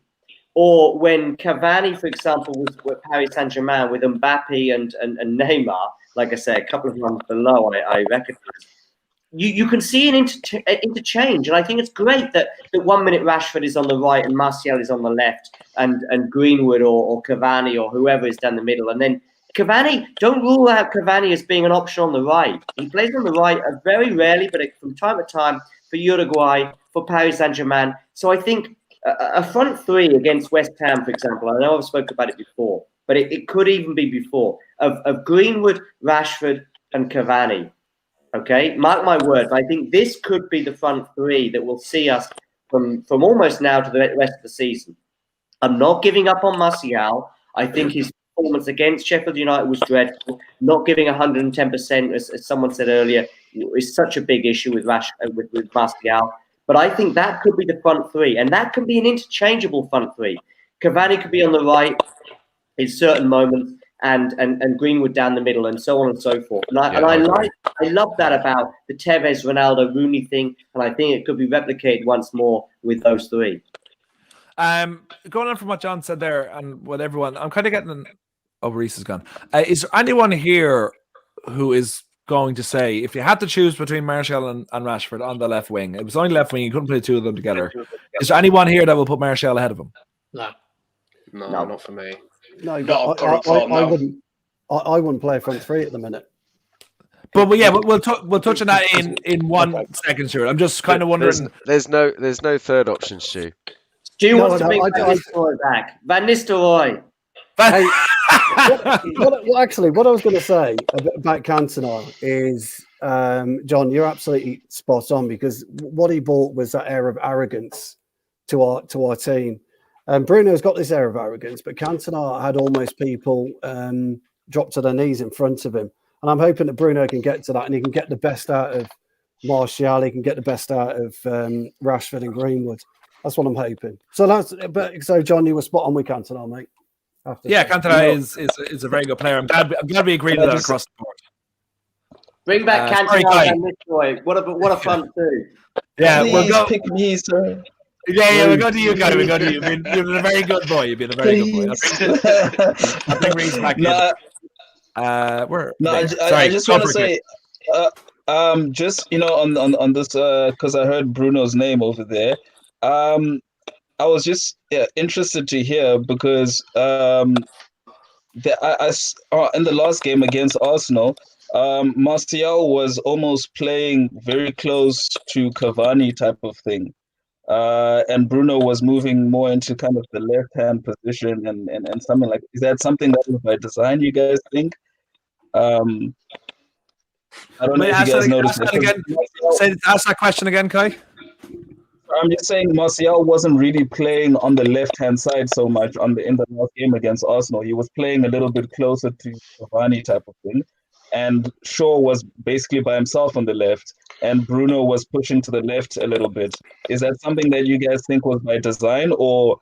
or when Cavani, for example, was with Paris Saint-Germain with Mbappe and Neymar, like I say, a couple of rungs below, I recognize. You can see an interchange, and I think it's great that 1 minute Rashford is on the right and Martial is on the left, and Greenwood or Cavani or whoever is down the middle, and then Cavani, don't rule out Cavani as being an option on the right. He plays on the right very rarely, but from time to time for Uruguay, for Paris Saint-Germain. So I think a front three against West Ham, for example, I know I've spoken about it before, but it could even be before, of Greenwood, Rashford and Cavani. Okay, mark my words. I think this could be the front three that will see us from almost now to the rest of the season. I'm not giving up on Martial. I think his performance against Sheffield United was dreadful. Not giving 110%, as someone said earlier, is such a big issue with Martial. But I think that could be the front three, and that can be an interchangeable front three. Cavani could be on the right in certain moments, and Greenwood down the middle, and so on and so forth. And I love that about the Tevez, Ronaldo, Rooney thing, and I think it could be replicated once more with those three. Going on from what John said there, and what everyone, I'm kind of getting. Oh, Reese is gone. Is there anyone here who is going to say, if you had to choose between Martial and Rashford on the left wing, it was only left wing, you couldn't play the two of them together. Is there anyone here that will put Martial ahead of him? No, not for me. No, Not I wouldn't play a front three at the minute. But we'll touch on that in 1 second, Stuart. I'm just kind of wondering. There's no third option, Stu. Stu wants to bring Van Nistelrooy back. Van Nistelrooy. Hey, what I was going to say about Cantona is, John, you're absolutely spot on, because what he brought was that air of arrogance to our team. Bruno's got this air of arrogance, but Cantona had almost people drop to their knees in front of him. And I'm hoping that Bruno can get to that, and he can get the best out of Martial. He can get the best out of Rashford and Greenwood. That's what I'm hoping. So John, you were spot on with Cantona, mate. Cantona is a very good player. I'm glad we agreed with that across the board. Bring back Cantona and Nistelrooy. What a fun two. Yeah, please pick me, sir. Yeah, we'll go to you, Gary. We'll go to you. You've been a very good boy. You've been a very good boy. I think Reed's back in. I just want to say, just on this, because I heard Bruno's name over there. I was just interested to hear, because in the last game against Arsenal, Martial was almost playing very close to Cavani type of thing. And Bruno was moving more into kind of the left-hand position and something like. Is that something that was by design, you guys think? I don't know if you guys noticed. Ask that question again, Kai. I'm just saying Martial wasn't really playing on the left-hand side so much in the last game against Arsenal. He was playing a little bit closer to Cavani type of thing. And Shaw was basically by himself on the left, and Bruno was pushing to the left a little bit. Is that something that you guys think was by design, or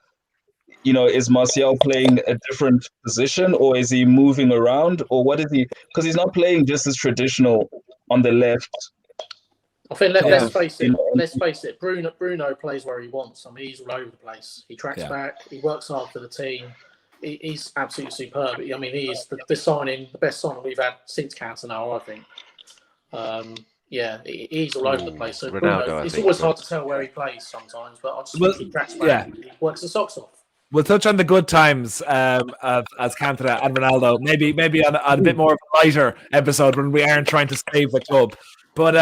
is Martial playing a different position, or is he moving around, or what is he? Because he's not playing just as traditional on the left. I think let's face it. Bruno plays where he wants. I mean, he's all over the place. He tracks back. He works hard for the team. He's absolutely superb. I mean, he is the best signing we've had since Cantona, I think. He's all over the place. So Bruno, it's always hard to tell where he plays sometimes, but I just think he tracks back. He works the socks off. We'll touch on the good times as Cantona and Ronaldo. Maybe on a bit more of a lighter episode when we aren't trying to save the club. But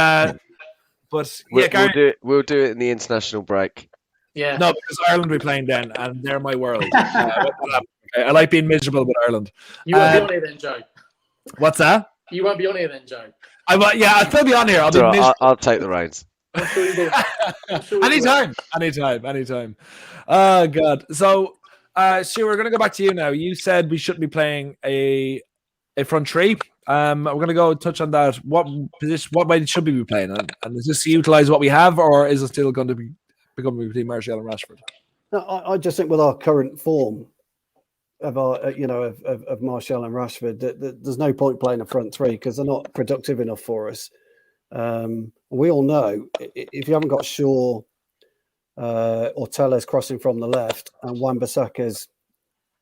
we'll do it in the international break. Yeah. No, because Ireland will be playing then, and they're my world. I like being miserable with Ireland. You won't be on here then, Joe. What's that? You won't be on here then, Joe. I'll still be on here. I'll take the reins. I'm sure you will. Anytime. Oh God. So, Stu, we're going to go back to you now. You said we shouldn't be playing a front three. We're going to go touch on that. What way should we be playing? And is this to utilize what we have, or is it still going to be becoming between Martial and Rashford? No, I just think with our current form of of Martial and Rashford, there's no point playing a front three because they're not productive enough for us. We all know if you haven't got Shaw or Tellez crossing from the left and Wan-Bissaka's,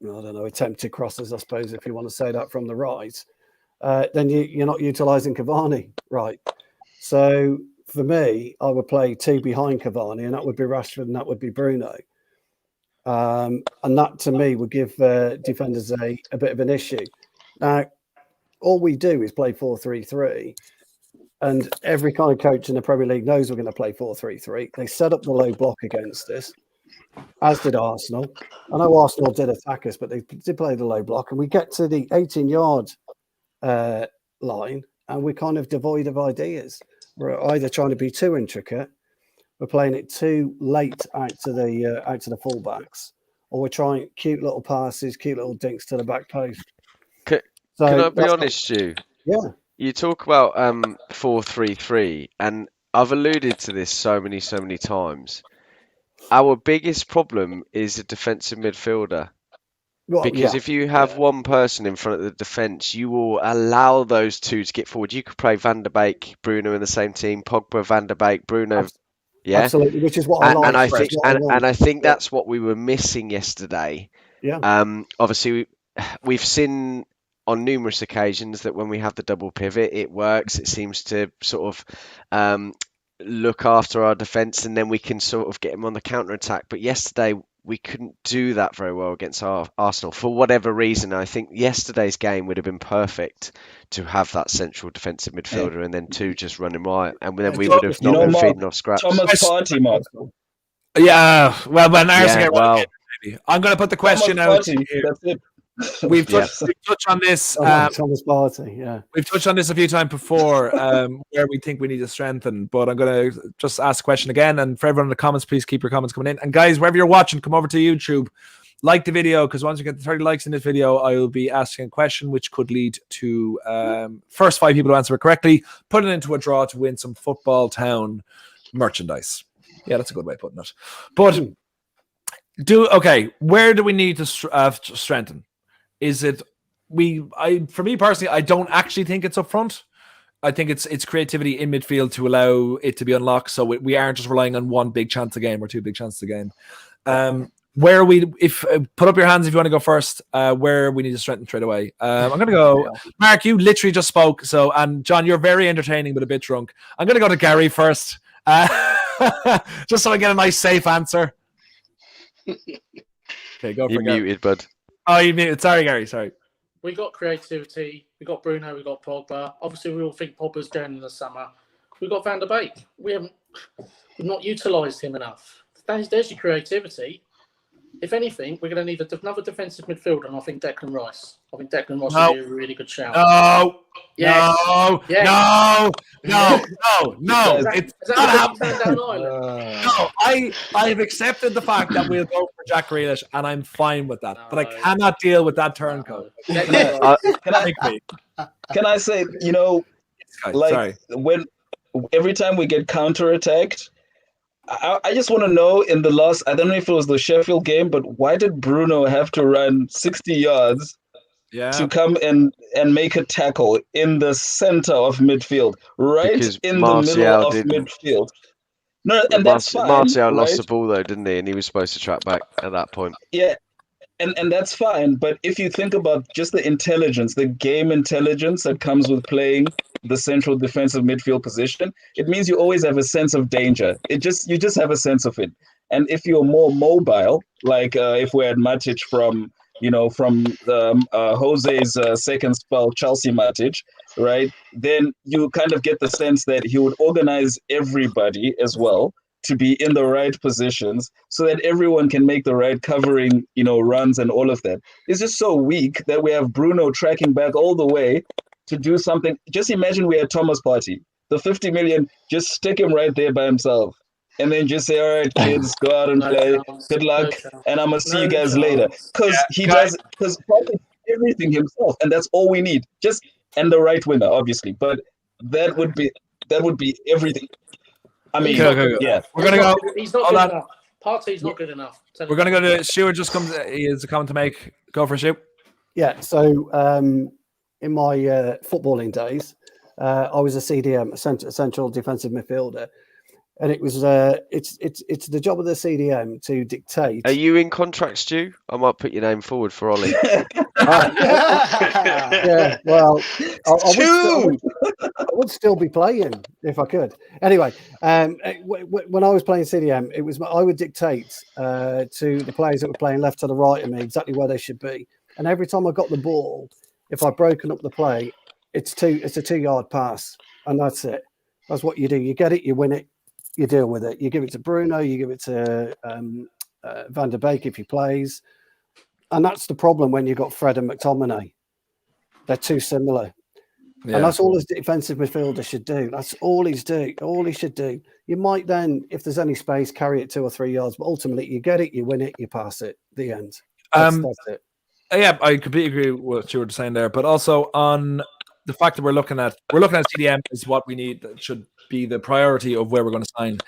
attempted crosses, I suppose, if you want to say that, from the right, then you're not utilising Cavani, right? So for me, I would play two behind Cavani, and that would be Rashford and that would be Bruno. And that, to me, would give defenders a bit of an issue. Now, all we do is play 4-3-3, and every kind of coach in the Premier League knows we're going to play 4-3-3. They set up the low block against us, as did Arsenal. I know Arsenal did attack us, but they did play the low block, and we get to the 18-yard line, and we're kind of devoid of ideas. We're either trying to be too intricate, we're playing it too late out to the fullbacks, or we're trying cute little passes, cute little dinks to the back post. Can I be honest, Stu? Yeah. You talk about 4-3-3, and I've alluded to this so many times. Our biggest problem is a defensive midfielder. Well, Because if you have one person in front of the defence, you will allow those two to get forward. You could play Van der Beek, Bruno in the same team, Pogba, Van der Beek, Bruno. Yeah, absolutely. Which is what I like. And I think that's what we were missing yesterday. Yeah. Obviously, we've seen on numerous occasions that when we have the double pivot, it works. It seems to sort of look after our defence, and then we can sort of get him on the counter attack. But yesterday, we couldn't do that very well against Arsenal for whatever reason. I think yesterday's game would have been perfect to have that central defensive midfielder and then two just running right, and then we would have not been Mark, feeding off scraps. Thomas Partey, Mark. Yeah, well, when Arsenal get well, maybe. I'm going to put the question out Partey, here. that's it. We've touched on this. Thomas Partey, yeah. We've touched on this a few times before, where we think we need to strengthen. But I'm going to just ask the question again. And for everyone in the comments, please keep your comments coming in. And guys, wherever you're watching, come over to YouTube, like the video, because once we get 30 likes in this video, I will be asking a question which could lead to first 5 people to answer it correctly, put it into a draw to win some Football Town merchandise. Yeah, that's a good way of putting it. But where do we need to strengthen? Is it for me personally, I don't actually think it's up front. I think it's creativity in midfield to allow it to be unlocked, so we aren't just relying on one big chance a game or two big chances a game. Where put up your hands if you want to go first. Where we need to strengthen straight away. I'm going to go. Mark, you literally just spoke. And John, you're very entertaining but a bit drunk. I'm going to go to Gary first, just so I get a nice safe answer. Okay, go for you're it. Muted, bud. Oh, you muted. Sorry, Gary. Sorry. We got creativity. We got Bruno. We got Pogba. Obviously, we all think Pogba's going in the summer. We got Van der Beek. We've not utilised him enough. There's your creativity. If anything, we're going to need another defensive midfielder, and I think Declan Rice. I think Declan Rice would be a really good shout. No. Yes. No. Yes. No. It's not happening. No, I have accepted the fact that we'll go for Jack Grealish, and I'm fine with that. But I cannot deal with that turncoat. Can I say, when every time we get counterattacked, I just want to know in the last, I don't know if it was the Sheffield game, but why did Bruno have to run 60 yards to come and make a tackle in the center of midfield, Because in Martial the middle of didn't. midfield? No, and that's fine. Martial lost right? the ball though, didn't he? And he was supposed to track back at that point. Yeah, and that's fine. But if you think about just the intelligence, the game intelligence that comes with playing the central defensive midfield position, it means you always have a sense of danger. You just have a sense of it. And if you're more mobile, like if we had Matic from Jose's second spell, Chelsea Matic, right? Then you kind of get the sense that he would organize everybody as well to be in the right positions so that everyone can make the right covering, runs and all of that. It's just so weak that we have Bruno tracking back all the way to do something. Just imagine we had Thomas Partey, the 50 million, just stick him right there by himself. And then just say, all right, kids, go out and play. Good luck. And I'm going to see you guys later. Because because Partey does everything himself. And that's all we need. And the right winger, obviously. But that would be everything. I mean, yeah. We're going to go. He's not good enough. Partey's not good enough. We're going to go to Stuart. He has a comment to make. Go for Stuart. Yeah. So in my footballing days, I was a CDM, a central defensive midfielder. And it was it's the job of the CDM to dictate. Are you in contract, Stu? I might put your name forward for Ollie. Yeah, well, I would still be playing if I could. Anyway, when I was playing CDM, I would dictate to the players that were playing left to the right of me exactly where they should be. And every time I got the ball, if I'd broken up the play, it's a 2-yard pass, and that's it. That's what you do. You get it, you win it. You deal with it. You give it to Bruno. You give it to Van der Beek if he plays, and that's the problem when you've got Fred and McTominay. They're too similar, and that's all his defensive midfielder should do. That's all he should do. You might then, if there's any space, carry it 2 or 3 yards, but ultimately you get it, you win it, you pass it. The end. That's it. Yeah, I completely agree with what you were saying there, but also on the fact that we're looking at CDM is what we need. That should be the priority of where we're going to sign.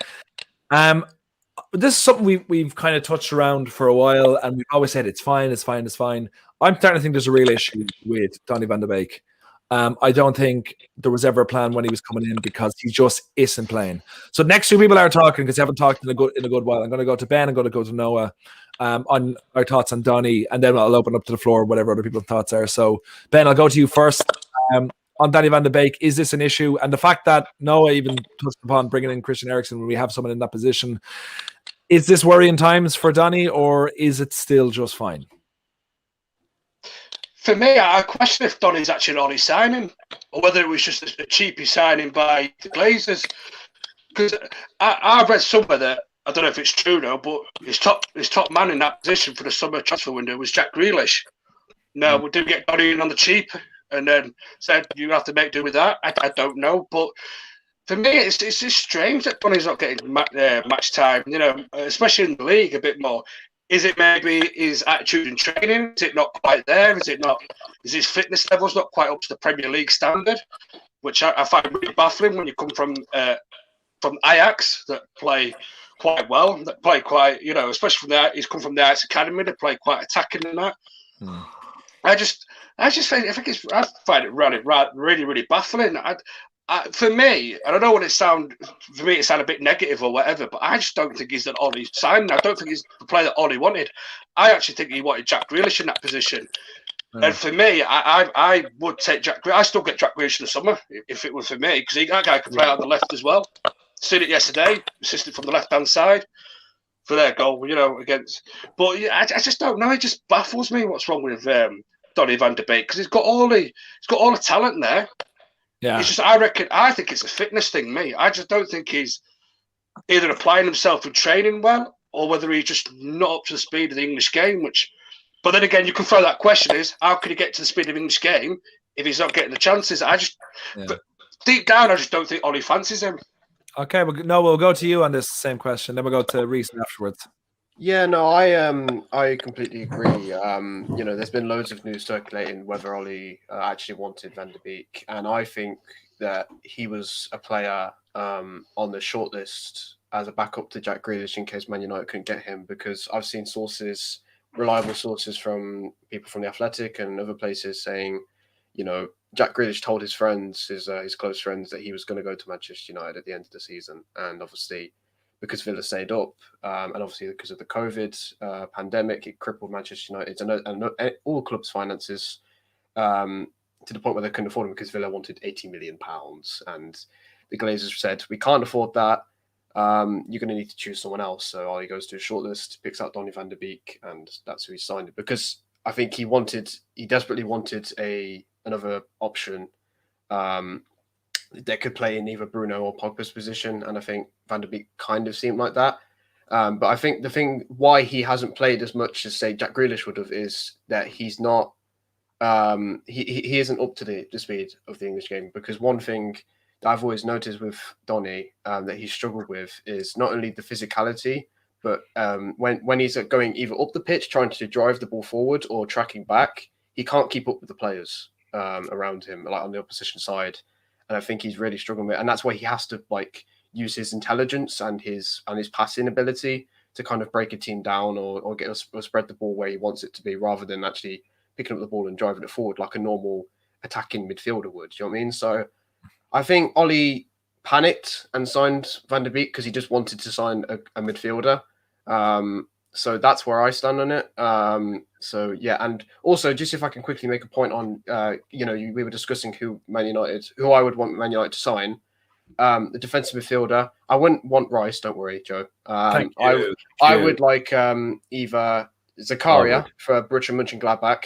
This is something we've kind of touched around for a while, and we've always said it's fine. I'm starting to think there's a real issue with Donny van de Beek. I don't think there was ever a plan when he was coming in because he just isn't playing. So next two people are talking because they haven't talked in a good while. I'm going to go to Ben. I'm going to go to Noah on our thoughts on Donny, and then I'll open up to the floor whatever other people's thoughts are. So Ben, I'll go to you first. On Donny van de Beek, is this an issue? And the fact that Noah even touched upon bringing in Christian Eriksen when we have someone in that position, Is this worrying times for Donny, or is it still just fine? For me, I question if Donny's actually an Ollie signing, or whether it was just a cheapy signing by the Glazers. Because I've read somewhere that, I don't know if it's true though, but his top man in that position for the summer transfer window was Jack Grealish. Now, did we get Donny in on the cheap and then said you have to make do with that? I don't know, but for me, it's just strange that Donny's not getting match time. You know, especially in the league a bit more. Is it maybe his attitude in training? Is it not quite there? Is his fitness levels not quite up to the Premier League standard? Which I find really baffling when you come from Ajax that play quite well, that play quite, you know, especially he's come from the Ajax academy, they play quite attacking in that. I find it really, really baffling. For me, and I don't want it sound a bit negative or whatever, but I just don't think he's an Ollie signing. I don't think he's the player that Ollie wanted. I actually think he wanted Jack Grealish in that position. And for me, I would take Jack Grealish. I still get Jack Grealish in the summer if it were for me, because that guy could play out on the left as well. Seen it yesterday, assisted from the left-hand side for their goal, you know, against. But yeah, I just don't know. It just baffles me what's wrong with Donny van de Beek, because he's got all the talent there. Yeah, it's just I think it's a fitness thing. I just don't think he's either applying himself and training well, or whether he's just not up to the speed of the English game. But then again, you can throw that question: is how could he get to the speed of the English game if he's not getting the chances? But deep down, I just don't think Ollie fancies him. Okay, we'll go to you on this same question. Then we'll go to Reece afterwards. Yeah, no, I completely agree. You know, there's been loads of news circulating whether Ollie actually wanted Van de Beek, and I think that he was a player on the shortlist as a backup to Jack Grealish in case Man United couldn't get him, because I've seen reliable sources from people from The Athletic and other places saying, you know, Jack Grealish told his friends, his close friends, that he was going to go to Manchester United at the end of the season, and obviously, because Villa stayed up, and obviously because of the COVID pandemic, it crippled Manchester United and all clubs' finances to the point where they couldn't afford him because Villa wanted £80 million. And the Glazers said, we can't afford that. You're going to need to choose someone else. So Ollie goes to a shortlist, picks out Donny van de Beek, and that's who he signed it. Because I think he desperately wanted another option that could play in either Bruno or Pogba's position, and I think Van de Beek kind of seemed like that. But I think the thing why he hasn't played as much as, say, Jack Grealish would have is that he's not he isn't up to the speed of the English game. Because one thing that I've always noticed with Donny that he's struggled with is not only the physicality, but when he's going either up the pitch trying to drive the ball forward or tracking back, he can't keep up with the players around him, like on the opposition side. And I think he's really struggling with it. And that's why he has to use his intelligence and his passing ability to kind of break a team down or get us spread the ball where he wants it to be, rather than actually picking up the ball and driving it forward like a normal attacking midfielder would. Do you know what I mean? So I think Ollie panicked and signed Van de Beek because he just wanted to sign a midfielder. So that's where I stand on it. So yeah, and also just if I can quickly make a point on, we were discussing who I would want Man United to sign. The defensive midfielder, I wouldn't want Rice. Don't worry, Joe. I would like either Zakaria for Borussia Mönchengladbach.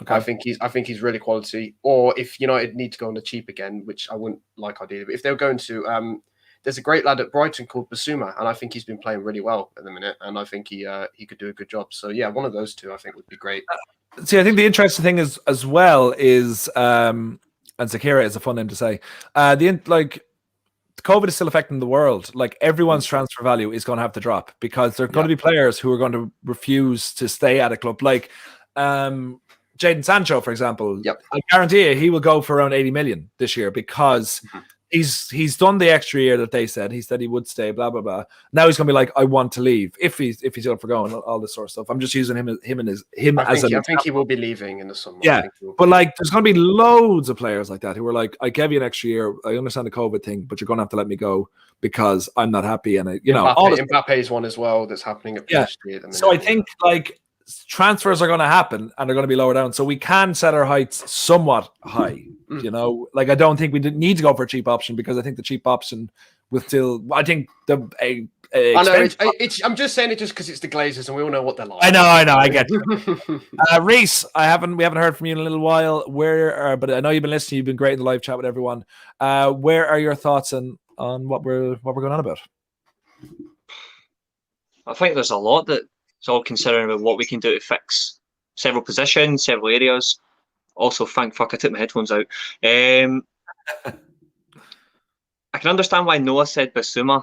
Okay. I think he's really quality. Or if United need to go on the cheap again, which I wouldn't like ideally, but if they're going to, there's a great lad at Brighton called Basuma, and I think he's been playing really well at the minute, and I think he could do a good job. So yeah, one of those two I think would be great. See, I think the interesting thing is as well is, and Zakira is a fun name to say. COVID is still affecting the world. Like everyone's transfer value is going to have to drop because there are going to be players who are going to refuse to stay at a club. Like Jadon Sancho, for example. Yep. I guarantee you he will go for around 80 million this year because he's done the extra year that they said. He said he would stay, blah, blah, blah. Now he's going to be like, I want to leave if he's up for going, all this sort of stuff. I'm just using him I think he will be leaving in the summer. Yeah, but like there's going to be loads of players like that who are like, I gave you an extra year. I understand the COVID thing, but you're going to have to let me go because I'm not happy. And Mbappe's one as well that's happening at PSG at the minute. So I think like transfers are going to happen and they're going to be lower down. So we can set our heights somewhat high. Like I don't think we need to go for a cheap option because I think the cheap option with still. I think the I know. I'm just saying it just because it's the Glazers, and we all know what they're like. I know. I get you. Reese, we haven't heard from you in a little while. But I know you've been listening. You've been great in the live chat with everyone. Where are your thoughts on what we're going on about? I think there's a lot that's all considering about what we can do to fix several positions, several areas. Also, thank fuck I took my headphones out. I can understand why Noah said Basuma.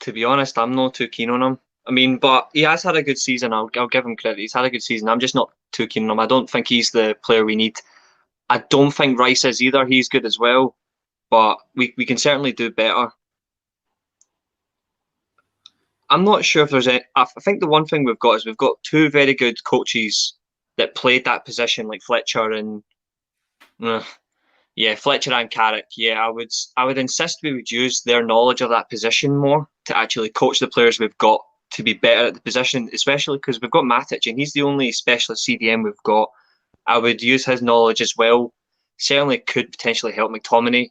To be honest, I'm not too keen on him. I mean, but he has had a good season. I'll give him credit. He's had a good season. I'm just not too keen on him. I don't think he's the player we need. I don't think Rice is either. He's good as well, but we can certainly do better. I'm not sure if there's any. I think the one thing we've got is we've got two very good coaches that played that position, like Fletcher and Fletcher and Carrick. Yeah, I would insist we would use their knowledge of that position more to actually coach the players we've got to be better at the position, especially because we've got Matic and he's the only specialist CDM we've got. I would use his knowledge as well. Certainly could potentially help McTominay.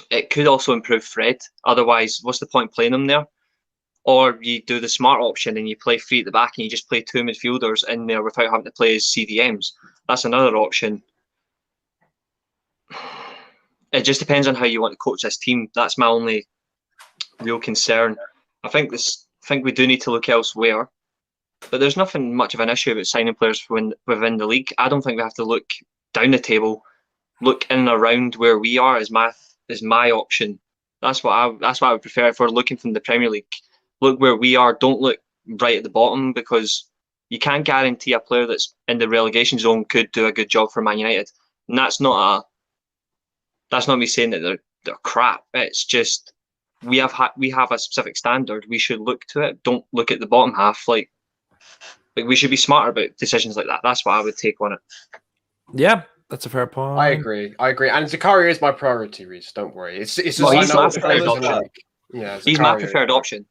It could also improve Fred. Otherwise, what's the point playing him there? Or you do the smart option and you play three at the back and you just play two midfielders in there without having to play as CDMs. That's another option. It just depends on how you want to coach this team. That's my only real concern. I think we do need to look elsewhere, but there's nothing much of an issue about signing players within the league. I don't think we have to look down the table. Look in and around where we are is my option. That's what I would prefer if we're looking from the Premier League. Look where we are. Don't look right at the bottom, because you can't guarantee a player that's in the relegation zone could do a good job for Man United. And that's not me saying that they're crap. It's just we have a specific standard. We should look to it. Don't look at the bottom half. Like we should be smarter about decisions like that. That's what I would take on it. Yeah, that's a fair point. I agree. And Zakaria is my priority, Reece. Don't worry. It's just he's my preferred option. Yeah, he's my preferred option.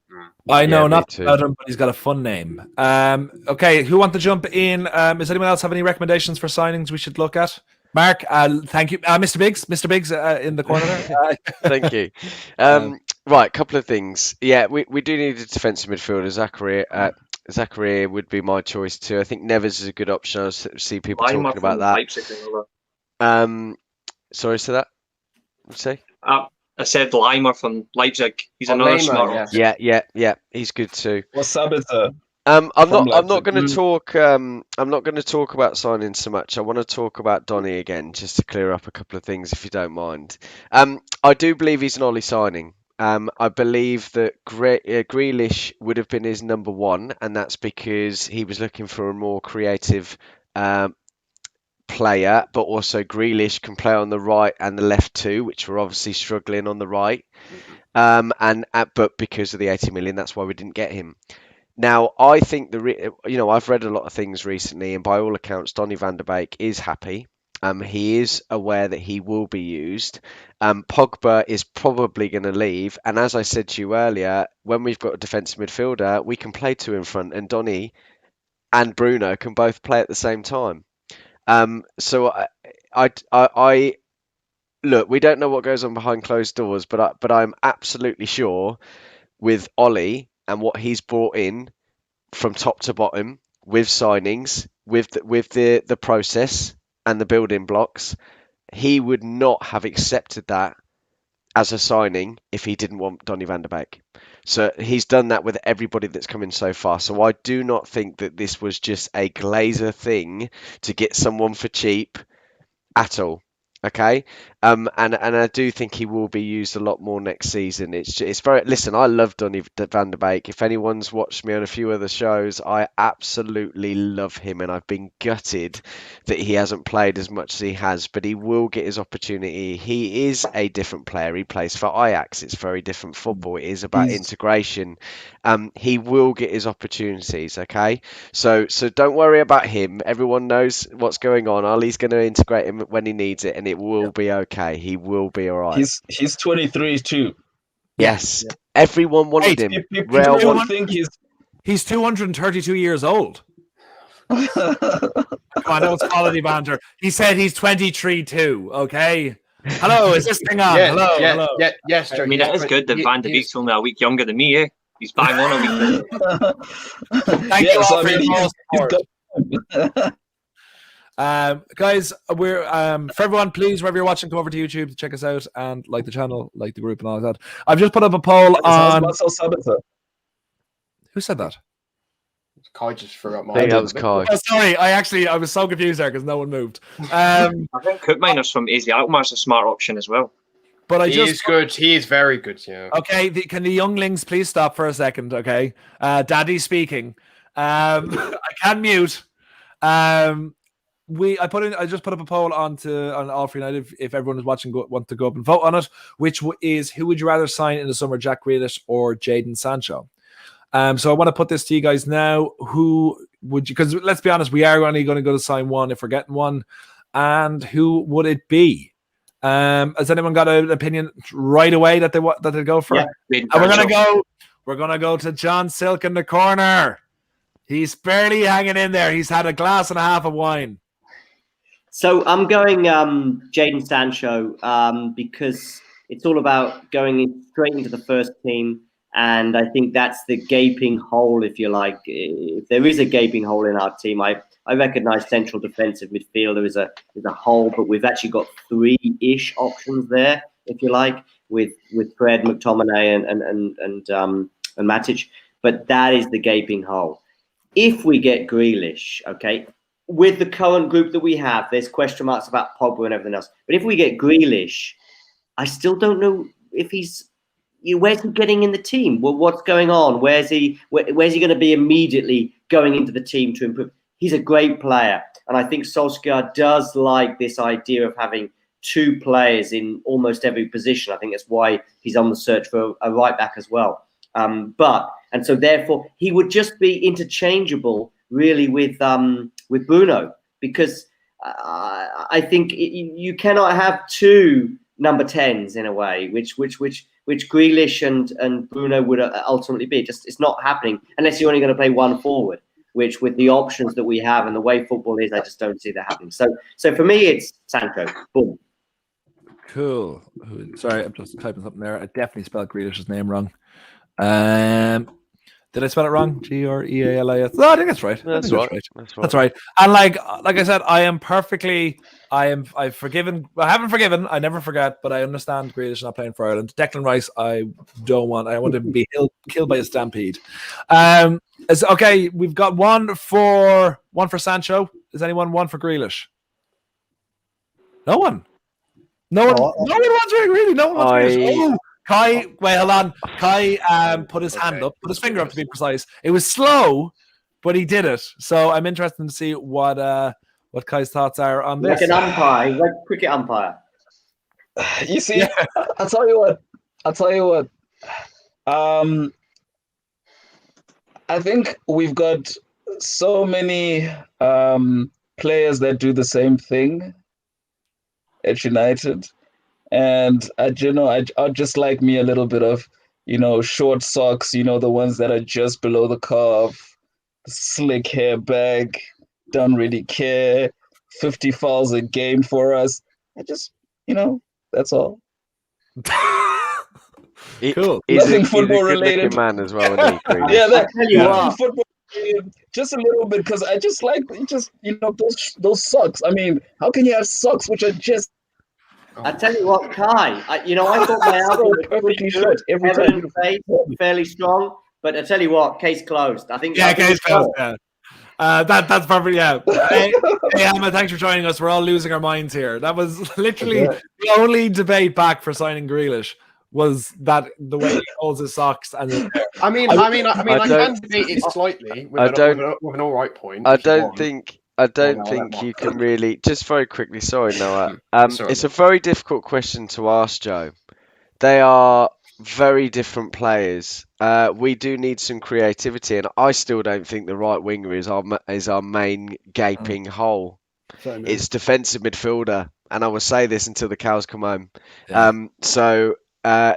I know, not about him, but he's got a fun name. Okay, who want to jump in? Does anyone else have any recommendations for signings we should look at? Mark, thank you. Mr. Biggs in the corner there. Thank you. Right, couple of things. Yeah, we do need a defensive midfielder. Zakaria would be my choice too. I think Neves is a good option. I see people talking about that. Sorry, say that? What'd you say? I said Leimer from Leipzig. He's another smart option. Yeah. He's good too. What's Sabitzer? I'm not going to talk. I'm not going to talk about signing so much. I want to talk about Donny again, just to clear up a couple of things, if you don't mind. I do believe he's an Ollie signing. I believe that Grealish would have been his number one, and that's because he was looking for a more creative player, but also Grealish can play on the right and the left too, which we're obviously struggling on the right. But because of the 80 million, that's why we didn't get him. Now, I think I've read a lot of things recently, and by all accounts, Donny van der Beek is happy. He is aware that he will be used. Pogba is probably going to leave, and as I said to you earlier, when we've got a defensive midfielder, we can play two in front, and Donny and Bruno can both play at the same time. So I look, we don't know what goes on behind closed doors, but I'm absolutely sure with Ollie and what he's brought in from top to bottom with signings, with the process and the building blocks, he would not have accepted that as a signing if he didn't want Donny van der Beek. So he's done that with everybody that's come in so far. So I do not think that this was just a Glazer thing to get someone for cheap at all. Okay, and I do think he will be used a lot more next season. It's very. Listen, I love Donny van der Beek. If anyone's watched me on a few other shows, I absolutely love him, and I've been gutted that he hasn't played as much as he has. But he will get his opportunity. He is a different player. He plays for Ajax. It's very different football. It is about integration. He will get his opportunities. Okay, so don't worry about him. Everyone knows what's going on. Ali's going to integrate him when he needs it, and it will be okay. He will be all right. He's 23 too. Yes. Everyone wanted him. He's 232 years old. I know it's quality banter. He said he's 23 too. Okay. Hello, is this thing on? Hello. Yes, Joe. I mean, it is good that Van de Beek's only a week younger than me, eh? He's bang on a week. Thank you all for your he's support. got- Guys, we're for everyone, please, wherever you're watching, come over to YouTube to check us out and like the channel, like the group, and all that. I've just put up a poll on. Who said that? Kai just threw up my. I think that was Kai. Oh, sorry, I was so confused there because no one moved. I think Cookminers from AZ Alkmaar's a smart option as well. But He is good. He is very good. Yeah. Okay, can the younglings please stop for a second? Okay, Daddy speaking. I can mute. I just put up a poll on All for United. If everyone is watching, want to go up and vote on it, which is who would you rather sign in the summer, Jack Grealish or Jadon Sancho? So I want to put this to you guys now. Who would you? Because let's be honest, we are only going to go to sign one if we're getting one, and who would it be? Has anyone got an opinion right away that they go for? Yeah, and we're gonna go to John Silk in the corner. He's barely hanging in there. He's had a glass and a half of wine. So I'm going Jadon Sancho because it's all about going straight into the first team. And I think that's the gaping hole, if you like. If there is a gaping hole in our team, I recognise central defensive midfielder is a hole, but we've actually got 3-ish options there, if you like, with Fred, McTominay, and Matic. But that is the gaping hole. If we get Grealish, okay, with the current group that we have, there's question marks about Pogba and everything else. But if we get Grealish, I still don't know if he's. Where's he getting in the team? Well, what's going on? Where's he going to be immediately going into the team to improve? He's a great player. And I think Solskjaer does like this idea of having 2 players in almost every position. I think that's why he's on the search for a right back as well. And so therefore he would just be interchangeable really with Bruno, because I think you cannot have 2 number 10s in a way, which Grealish and Bruno would ultimately be. It's not happening unless you're only going to play one forward, which with the options that we have and the way football is, I just don't see that happening. So for me, it's Sancho. Boom. Cool. Sorry, I'm just typing something there. I definitely spelled Grealish's name wrong. Did I spell it wrong? Grealis? No, I think that's right. That's right. That's right. And like I said, I've forgiven. I haven't forgiven. I never forget, but I understand Grealish not playing for Ireland. Declan Rice, I want him to be killed by a stampede. Okay, we've got one for Sancho. Is anyone one for Grealish? No one. No one wants Rick, really. No one wants Grealish. Oh, Kai, wait, hold on. Kai put his hand up, put his finger up to be precise. It was slow, but he did it. So I'm interested to see what Kai's thoughts are on this. Like an umpire, he's like a cricket umpire. You see, I'll tell you what. I think we've got so many players that do the same thing at United. And I'd just like me a little bit of, short socks, the ones that are just below the calf, slick hair bag, don't really care, 50 fouls a game for us. I just, that's all. Cool. Nothing football related. Man as well. Isn't he, football related, just a little bit, because I just like those socks. I mean, how can you have socks which are just? I tell you what, Kai. I thought my album was pretty good. Fairly strong, but I tell you what, case closed. I think. Yeah, case closed. Yeah. That's perfect. Yeah. Hey, Emma, thanks for joining us. We're all losing our minds here. That was literally the only debate back for signing Grealish. Was that the way he holds his socks? And I can debate it slightly with an all right point. I don't think you can really. Just very quickly, sorry, Noah. It's a very difficult question to ask, Joe. They are very different players. We do need some creativity, and I still don't think the right winger is our main gaping hole. It's defensive midfielder, and I will say this until the cows come home. Yeah.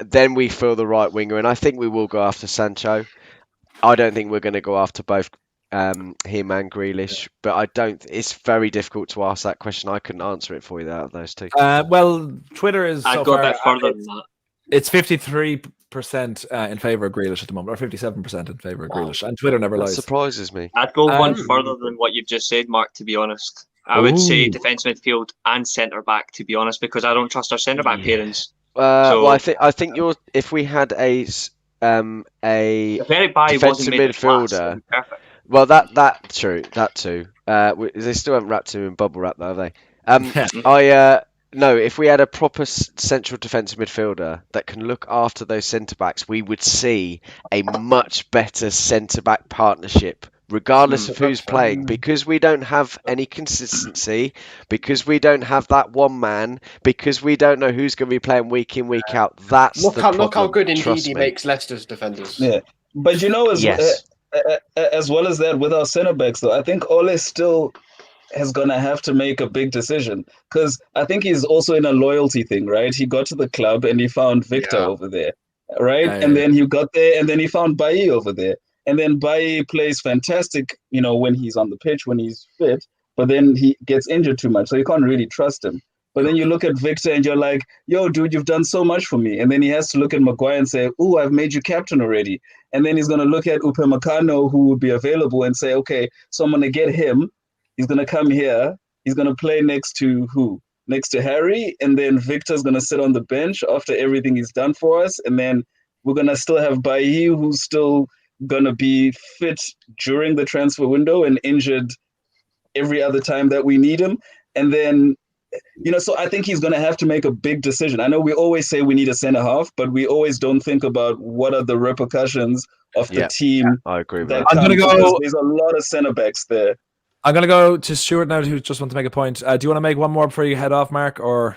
Then we fill the right winger, and I think we will go after Sancho. I don't think we're going to go after both him and Grealish, but I don't. It's very difficult to ask that question. I couldn't answer it for you out of those two. Well, Twitter is I'd so go a far. bit further than that. It's 53% in favor of Grealish at the moment, or 57% in favor of Grealish, and Twitter never That lies. surprises me. I'd go one Um, further than what you've just said, Mark, to be honest. I would say defence midfield and centre back, to be honest, because I don't trust our centre back pairings. Well, I think if we had a If Eric Bailly wasn't defensive made of glass, midfielder. it'd be perfect. Well, that too. They still haven't wrapped him in bubble wrap, though, have they? No. If we had a proper central defensive midfielder that can look after those centre backs, we would see a much better centre back partnership, regardless of who's playing. Because we don't have any consistency, because we don't have that one man, because we don't know who's going to be playing week in, week out. That's the problem. Look how good Trust Ndidi me. makes Leicester's defenders. Yeah, but you know, as well as that, with our centre backs, though, I think Ole still is gonna have to make a big decision, because I think he's also in a loyalty thing, right? He got to the club and he found Victor over there, right? And then he got there and then he found Bailly over there. And then Bailly plays fantastic, when he's on the pitch, when he's fit, but then he gets injured too much, so you can't really trust him. But then you look at Victor and you're like, yo, dude, you've done so much for me. And then he has to look at Maguire and say, ooh, I've made you captain already. And then he's going to look at Upamecano, who would be available, and say, okay, so I'm going to get him. He's going to come here. He's going to play next to who? Next to Harry. And then Victor's going to sit on the bench after everything he's done for us. And then we're going to still have Bailly, who's still going to be fit during the transfer window and injured every other time that we need him. And then, so I think he's going to have to make a big decision. I know we always say we need a centre half, but we always don't think about what are the repercussions of the team. I agree with that that. I'm going to go. There's a lot of centre backs there. I'm going to go to Stuart now, who just wants to make a point. Do you want to make one more before you head off, Mark? Or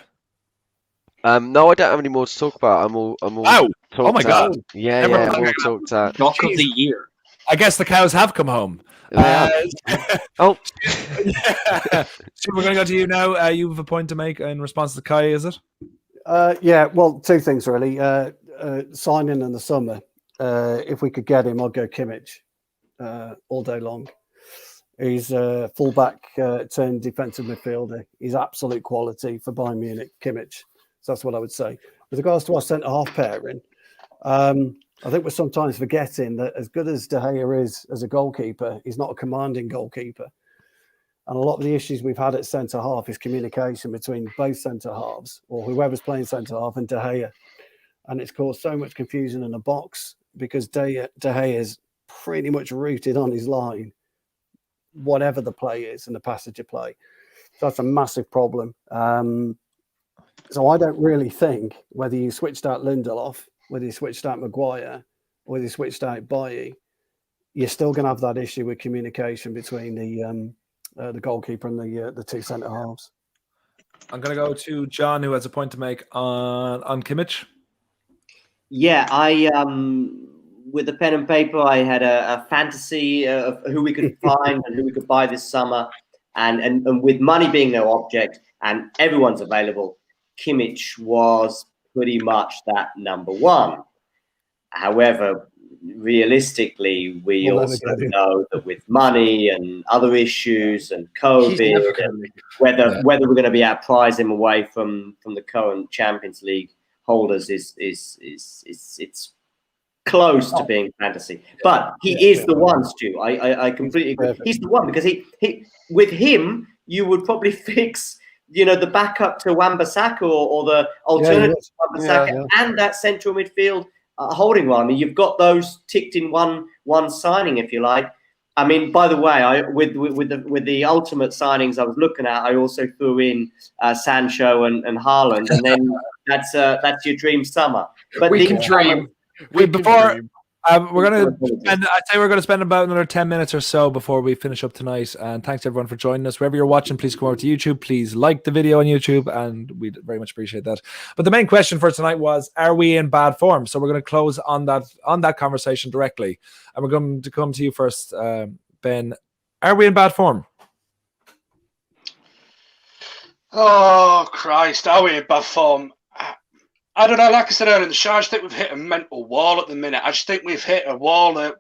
no, I don't have any more to talk about. I'm all. Wow! Oh my God! Yeah, I'm all talked out. Knock of the year. I guess the cows have come home. Oh. So we're going to go to you now. You have a point to make in response to Kai, is it? Yeah, well, two things really. Signing in the summer. If we could get him, I'd go Kimmich all day long. He's a fullback turned defensive midfielder. He's absolute quality for Bayern Munich, Kimmich. So that's what I would say. With regards to our centre-half pairing, I think we're sometimes forgetting that as good as De Gea is as a goalkeeper, he's not a commanding goalkeeper. And a lot of the issues we've had at centre-half is communication between both centre-halves or whoever's playing centre-half and De Gea. And it's caused so much confusion in the box because De Gea is pretty much rooted on his line, whatever the play is and the passage of play. So that's a massive problem. So I don't really think whether you switched out Lindelof, whether you switched out Maguire, or whether you switched out Bailly, you're still going to have that issue with communication between the goalkeeper and the two centre halves. I'm going to go to John, who has a point to make on Kimmich. Yeah, I with the pen and paper, I had a fantasy of who we could find and who we could buy this summer, and with money being no object and everyone's available, Kimmich was pretty much that number one. However, realistically, we also know that with money and other issues and COVID, and whether we're going to be able to prize him away from the current Champions League holders is it's close to being fantasy. But he is the one, Stu. I completely agree. He's the one because he with him you would probably fix the backup to Wan-Bissaka or the alternative to Wan-Bissaka and that central midfield holding one. I mean, you've got those ticked in one signing, if you like. I mean, by the way, with the ultimate signings I was looking at, I also threw in Sancho and Haaland, and then that's your dream summer. But we can dream. We're going to spend about another 10 minutes or so before we finish up tonight. And thanks everyone for joining us. Wherever you're watching, please come over to YouTube. Please like the video on YouTube, and we'd very much appreciate that. But the main question for tonight was, are we in bad form? So we're going to close on that conversation directly. And we're going to come to you first, Ben. Are we in bad form? Oh, Christ. Are we in bad form? I don't know. Like I said earlier in the show, I just think we've hit a mental wall at the minute. I just think we've hit a wall that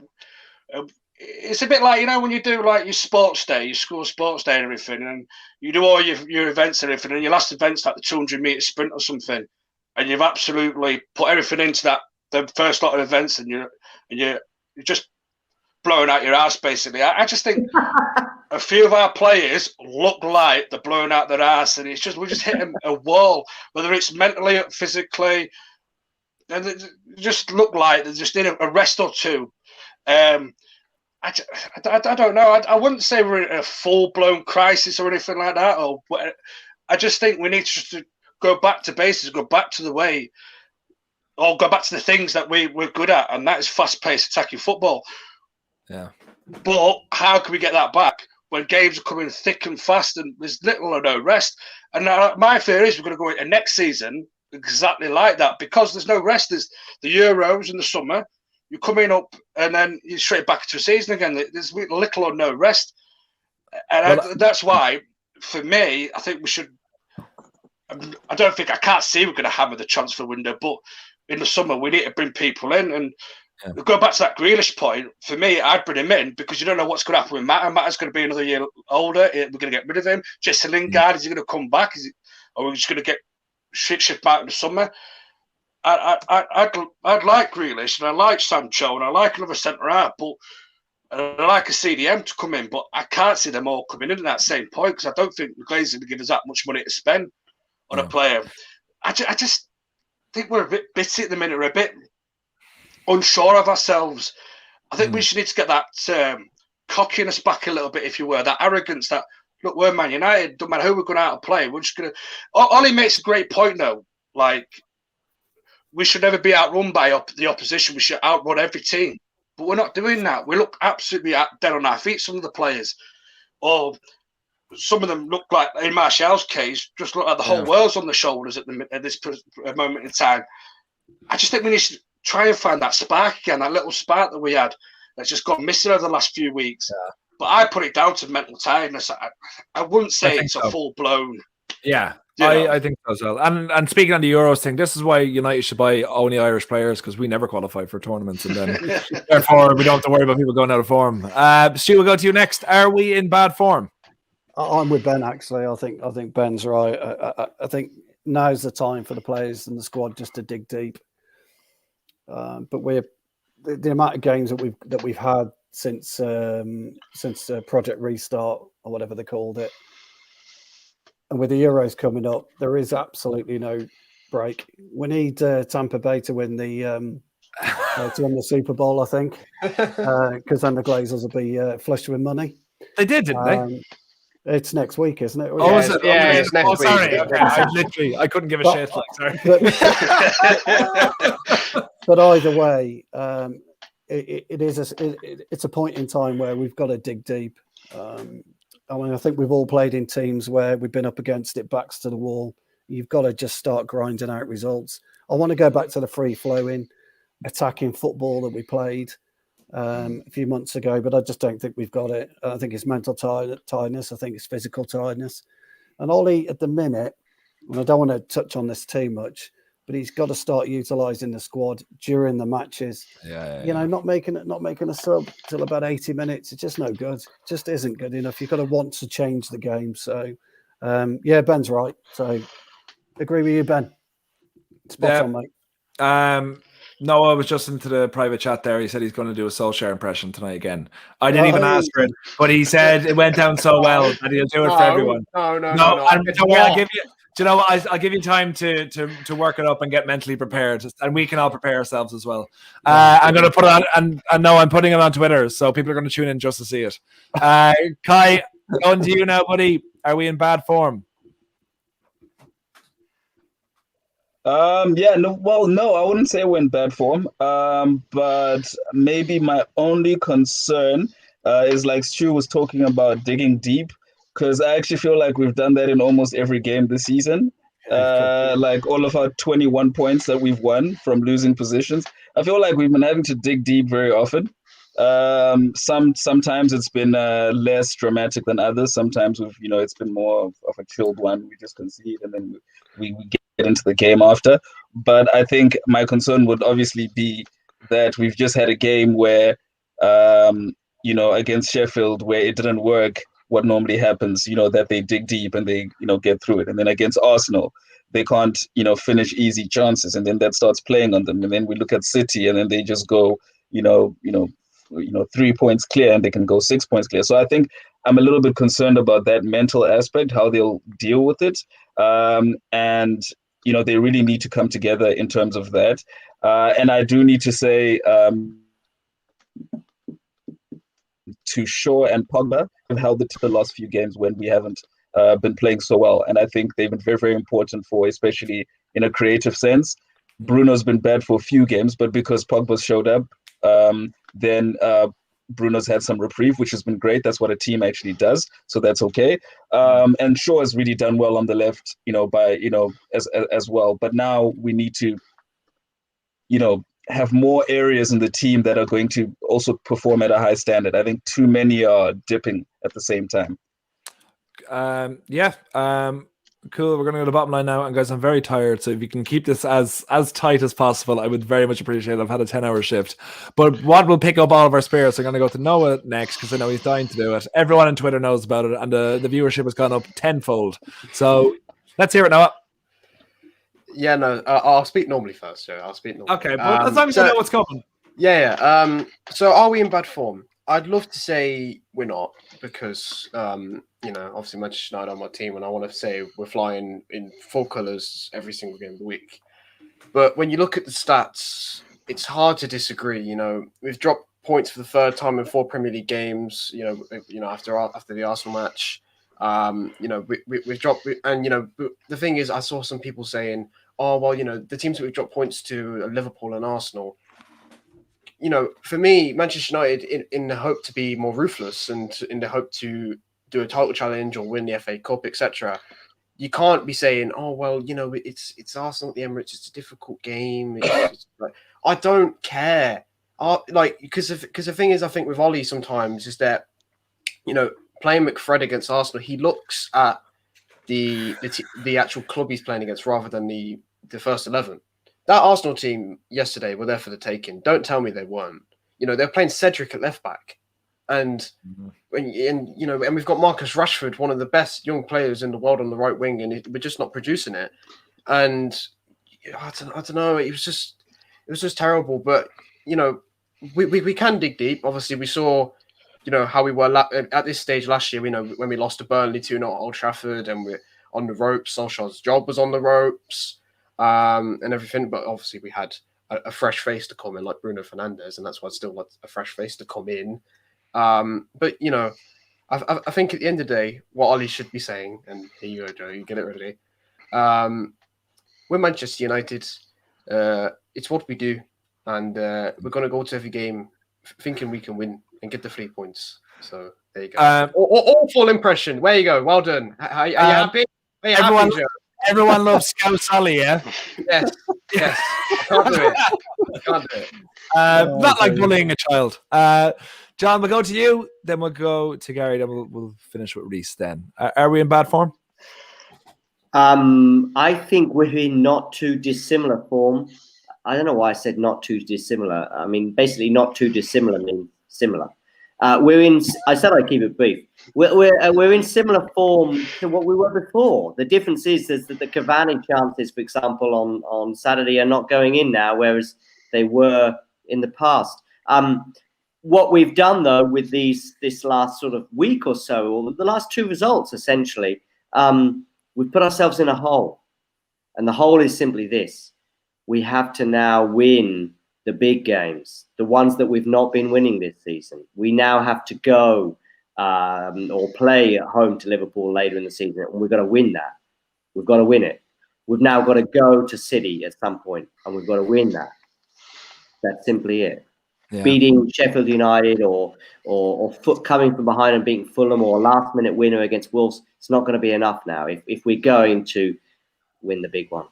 it's a bit like, you know, when you do like your sports day, your school sports day and everything, and you do all your events and everything, and your last event's like the 200-meter sprint or something, and you've absolutely put everything into that the first lot of events, and you're just blowing out your ass basically. I just think a few of our players look like they're blowing out their ass, and it's just we're just hitting a wall, whether it's mentally or physically, and they just look like they just need a rest or two. I don't know. I wouldn't say we're in a full-blown crisis or anything like that. I just think we need to go back to basics, go back to the way, or go back to the things that we're good at, and that is fast-paced attacking football. Yeah. But how can we get that back when games are coming thick and fast and there's little or no rest? And my fear is we're going to go into next season exactly like that because there's no rest. There's the Euros in the summer. You're coming up and then you're straight back to a season again. There's little or no rest. And that's why, for me, I think we should. I can't see we're going to hammer the transfer window, but in the summer we need to bring people in. And go back to that Grealish point. For me, I'd bring him in because you don't know what's going to happen with Matt. Matt's going to be another year older. We're going to get rid of him. Jesse Lingard, is he going to come back? Or are we just going to get shift back in the summer? I'd like Grealish and I like Sancho and I like another centre half, but I like a CDM to come in. But I can't see them all coming in at that same point because I don't think the Glazers are going to give us that much money to spend on a player. I just think we're a bit bitty at the minute. We're a bit unsure of ourselves. I think we should need to get that cockiness back a little bit, if you were, that arrogance that, look, we're Man United, don't matter who we're going out to play, we're just going to... Ollie makes a great point, though. Like, we should never be outrun by the opposition. We should outrun every team. But we're not doing that. We look absolutely dead on our feet, some of the players. Or some of them look like, in Martial's case, just look like the whole world's on the shoulders at this moment in time. I just think we need to try and find that spark again, that little spark that we had that's just got missing over the last few weeks. Yeah. But I put it down to mental tiredness. I wouldn't say it's a full-blown... Yeah, I think so as well. And speaking on the Euros thing, this is why United should buy only Irish players, because we never qualify for tournaments, and then therefore we don't have to worry about people going out of form. Stu, we'll go to you next. Are we in bad form? I'm with Ben, actually. I think Ben's right. I think now's the time for the players and the squad just to dig deep. But the amount of games that we've had since Project Restart or whatever they called it, and with the Euros coming up, there is absolutely no break. We need Tampa Bay to win the Super Bowl, I think, because then the Glazers will be flush with money. They did, didn't they? It's next week, isn't it? Oh, is it? Yeah, it's next week. Sorry. Okay. I couldn't give a shit. Sorry. But either way, it's a point in time where we've got to dig deep. I mean, I think we've all played in teams where we've been up against it, backs to the wall. You've got to just start grinding out results. I want to go back to the free-flowing, attacking football that we played a few months ago, but I just don't think we've got it. I think it's mental tiredness. I think it's physical tiredness. And Ollie, at the minute, and I don't want to touch on this too much, but he's got to start utilising the squad during the matches. Not making a sub till about 80 minutes. It's just no good. It just isn't good enough. You've got to want to change the game. So, Ben's right. So, agree with you, Ben. Spot on, mate. Noah was just into the private chat there. He said he's going to do a Solskjaer impression tonight again. I didn't even ask for it, but he said it went down so well that he'll do it for everyone. No. And don't worry, I'll give you. Do you know what? I'll give you time to work it up and get mentally prepared, and we can all prepare ourselves as well. I'm going to put it on, and no, I'm putting it on Twitter, so people are going to tune in just to see it. Kai, on to you now, buddy. Are we in bad form? No, I wouldn't say we're in bad form. But maybe my only concern is, like Stu was talking about, digging deep. Because I actually feel like we've done that in almost every game this season. Like all of our 21 points that we've won from losing positions. I feel like we've been having to dig deep very often. Sometimes it's been less dramatic than others. Sometimes it's been more of a chilled one. We just concede and then we get into the game after. But I think my concern would obviously be that we've just had a game where against Sheffield, where it didn't work, what normally happens, that they dig deep and they, get through it. And then against Arsenal, they can't, finish easy chances, and then that starts playing on them. And then we look at City, and then they just go, 3 points clear, and they can go 6 points clear. So I think I'm a little bit concerned about that mental aspect, how they'll deal with it. And they really need to come together in terms of that. And I do need to say, to Shaw and Pogba have held the last few games when we haven't been playing so well. And I think they've been very, very important for, especially in a creative sense. Bruno's been bad for a few games, but because Pogba's showed up, then Bruno's had some reprieve, which has been great. That's what a team actually does. So that's okay. And Shaw has really done well on the left, as well. But now we need to, have more areas in the team that are going to also perform at a high standard. I think too many are dipping at the same time. Cool. We're going to go to the bottom line now. And guys, I'm very tired. So if you can keep this as tight as possible, I would very much appreciate it. I've had a 10-hour shift. But what will pick up all of our spirits? I'm going to go to Noah next because I know he's dying to do it. Everyone on Twitter knows about it. And the viewership has gone up tenfold. So let's hear it, Noah. Yeah, no, I'll speak normally first. So I'll speak normally. Okay, but as long as you know what's coming. Yeah. So are we in bad form? I'd love to say we're not because, obviously Manchester United on my team, and I want to say we're flying in full colours every single game of the week. But when you look at the stats, it's hard to disagree. We've dropped points for the third time in 4 Premier League games. After the Arsenal match. We've dropped, and the thing is, I saw some people saying, "Oh, well, the teams that we've dropped points to are Liverpool and Arsenal." For me, Manchester United, in the hope to be more ruthless and in the hope to do a title challenge or win the FA Cup, etc., you can't be saying, "Oh, well, it's Arsenal at the Emirates. It's a difficult game." It's like, I don't care, because the thing is, I think with Ollie sometimes is that, playing McFred against Arsenal, he looks at the actual club he's playing against rather than the first 11. That Arsenal team yesterday were there for the taking. Don't tell me they weren't. They're playing Cedric at left back, and we've got Marcus Rashford, one of the best young players in the world, on the right wing, and we're just not producing it. And I don't know. It was just terrible. But we can dig deep. Obviously, we saw. How we were at this stage last year, when we lost to Burnley 2-0 at Old Trafford, and we're on the ropes. Solskjaer's job was on the ropes, and everything. But obviously, we had a fresh face to come in, like Bruno Fernandes, and that's why I'd still like a fresh face to come in. But I think at the end of the day, what Ollie should be saying, and here you go, Joe, you get it ready. We're Manchester United. It's what we do, and we're going to go to every game thinking we can win and get the 3 points. So there you go. Awful impression. Where you go. Well done. Are you happy? Are you happy, Joe? Everyone loves Scout Sally, yeah? Yes. I can't do it. Not like bullying a child. John, we'll go to you, then we'll go to Gary, then we'll finish with Reese then. Are we in bad form? I think we're in not too dissimilar form. I don't know why I said not too dissimilar. I mean, basically not too dissimilar means similar. I said I'd keep it brief. We're in similar form to what we were before. The difference is that the Cavani chances, for example, on Saturday are not going in now, whereas they were in the past. What we've done, though, with this last sort of week or so, or the last 2 results, essentially, we've put ourselves in a hole. And the hole is simply this. We have to now win the big games, the ones that we've not been winning this season. We now have to go or play at home to Liverpool later in the season, and we've got to win that. We've got to win it. We've now got to go to City at some point, and we've got to win that. That's simply it. Yeah. Beating Sheffield United or coming from behind and beating Fulham, or a last-minute winner against Wolves, it's not going to be enough now if we're going to win the big one.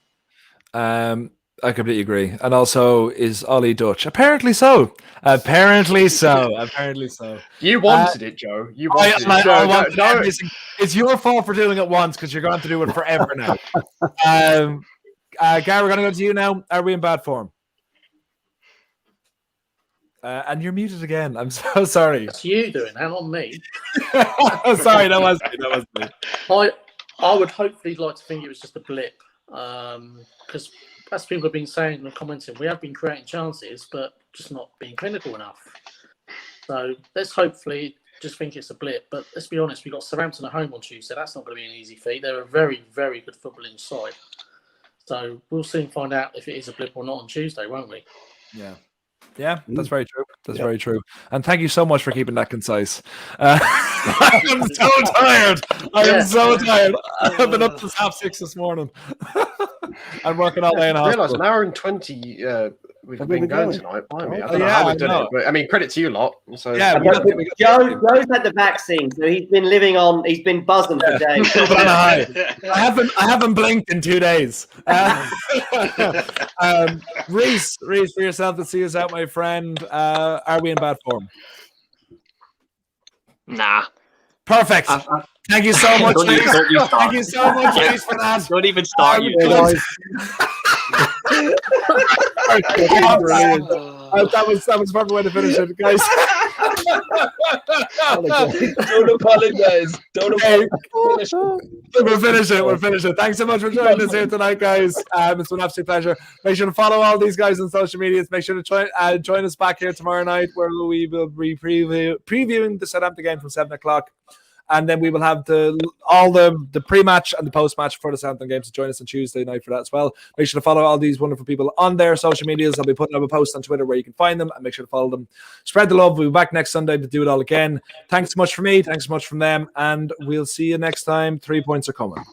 I completely agree. And also, is Ollie Dutch? Apparently so. Apparently so. You wanted it, Joe. You wanted it. It's your fault for doing it once because you're going to do it forever now. Gary, we're going to go to you now. Are we in bad form? And you're muted again. I'm so sorry. That's you doing that, not me. Sorry, that was me. That was me. I would hopefully like to think it was just a blip, because as people have been saying and commenting, we have been creating chances, but just not being clinical enough. So let's hopefully just think it's a blip. But let's be honest, we got Southampton at home on Tuesday. That's not going to be an easy feat. They're a very, very good footballing side. So we'll soon find out if it is a blip or not on Tuesday, won't we? Yeah. Yeah, that's very true. That's very true. And thank you so much for keeping that concise. I am so tired. I am so tired. I've been up since 6:30 this morning. I'm working all day in I hospital. realised an hour and 20 we've been going tonight. Blimey, I don't know yeah, how we've done I know. it. But I mean, credit to you lot. So Yeah, Joe's had the vaccine, so he's been buzzing for days. I haven't blinked in 2 days. Reese, for yourself to see us out, my friend. Are we in bad form? Nah. Perfect. Thank you so much, Don't Reese. you start. Thank you so much, Reese, for that. Don't even start, you. That was the perfect way to finish it, guys. Don't apologize. Don't apologize. We'll finish it. Thanks so much for joining us here tonight, guys. It's been an absolute pleasure. Make sure to follow all these guys on social media. Make sure to join us back here tomorrow night, where we will be previewing the Southampton game from 7:00. And then we will have all the pre-match and the post-match for the Southampton game. So join us on Tuesday night for that as well. Make sure to follow all these wonderful people on their social medias. I'll be putting up a post on Twitter where you can find them, and make sure to follow them. Spread the love. We'll be back next Sunday to do it all again. Thanks so much from me. Thanks so much from them. And we'll see you next time. 3 points are coming.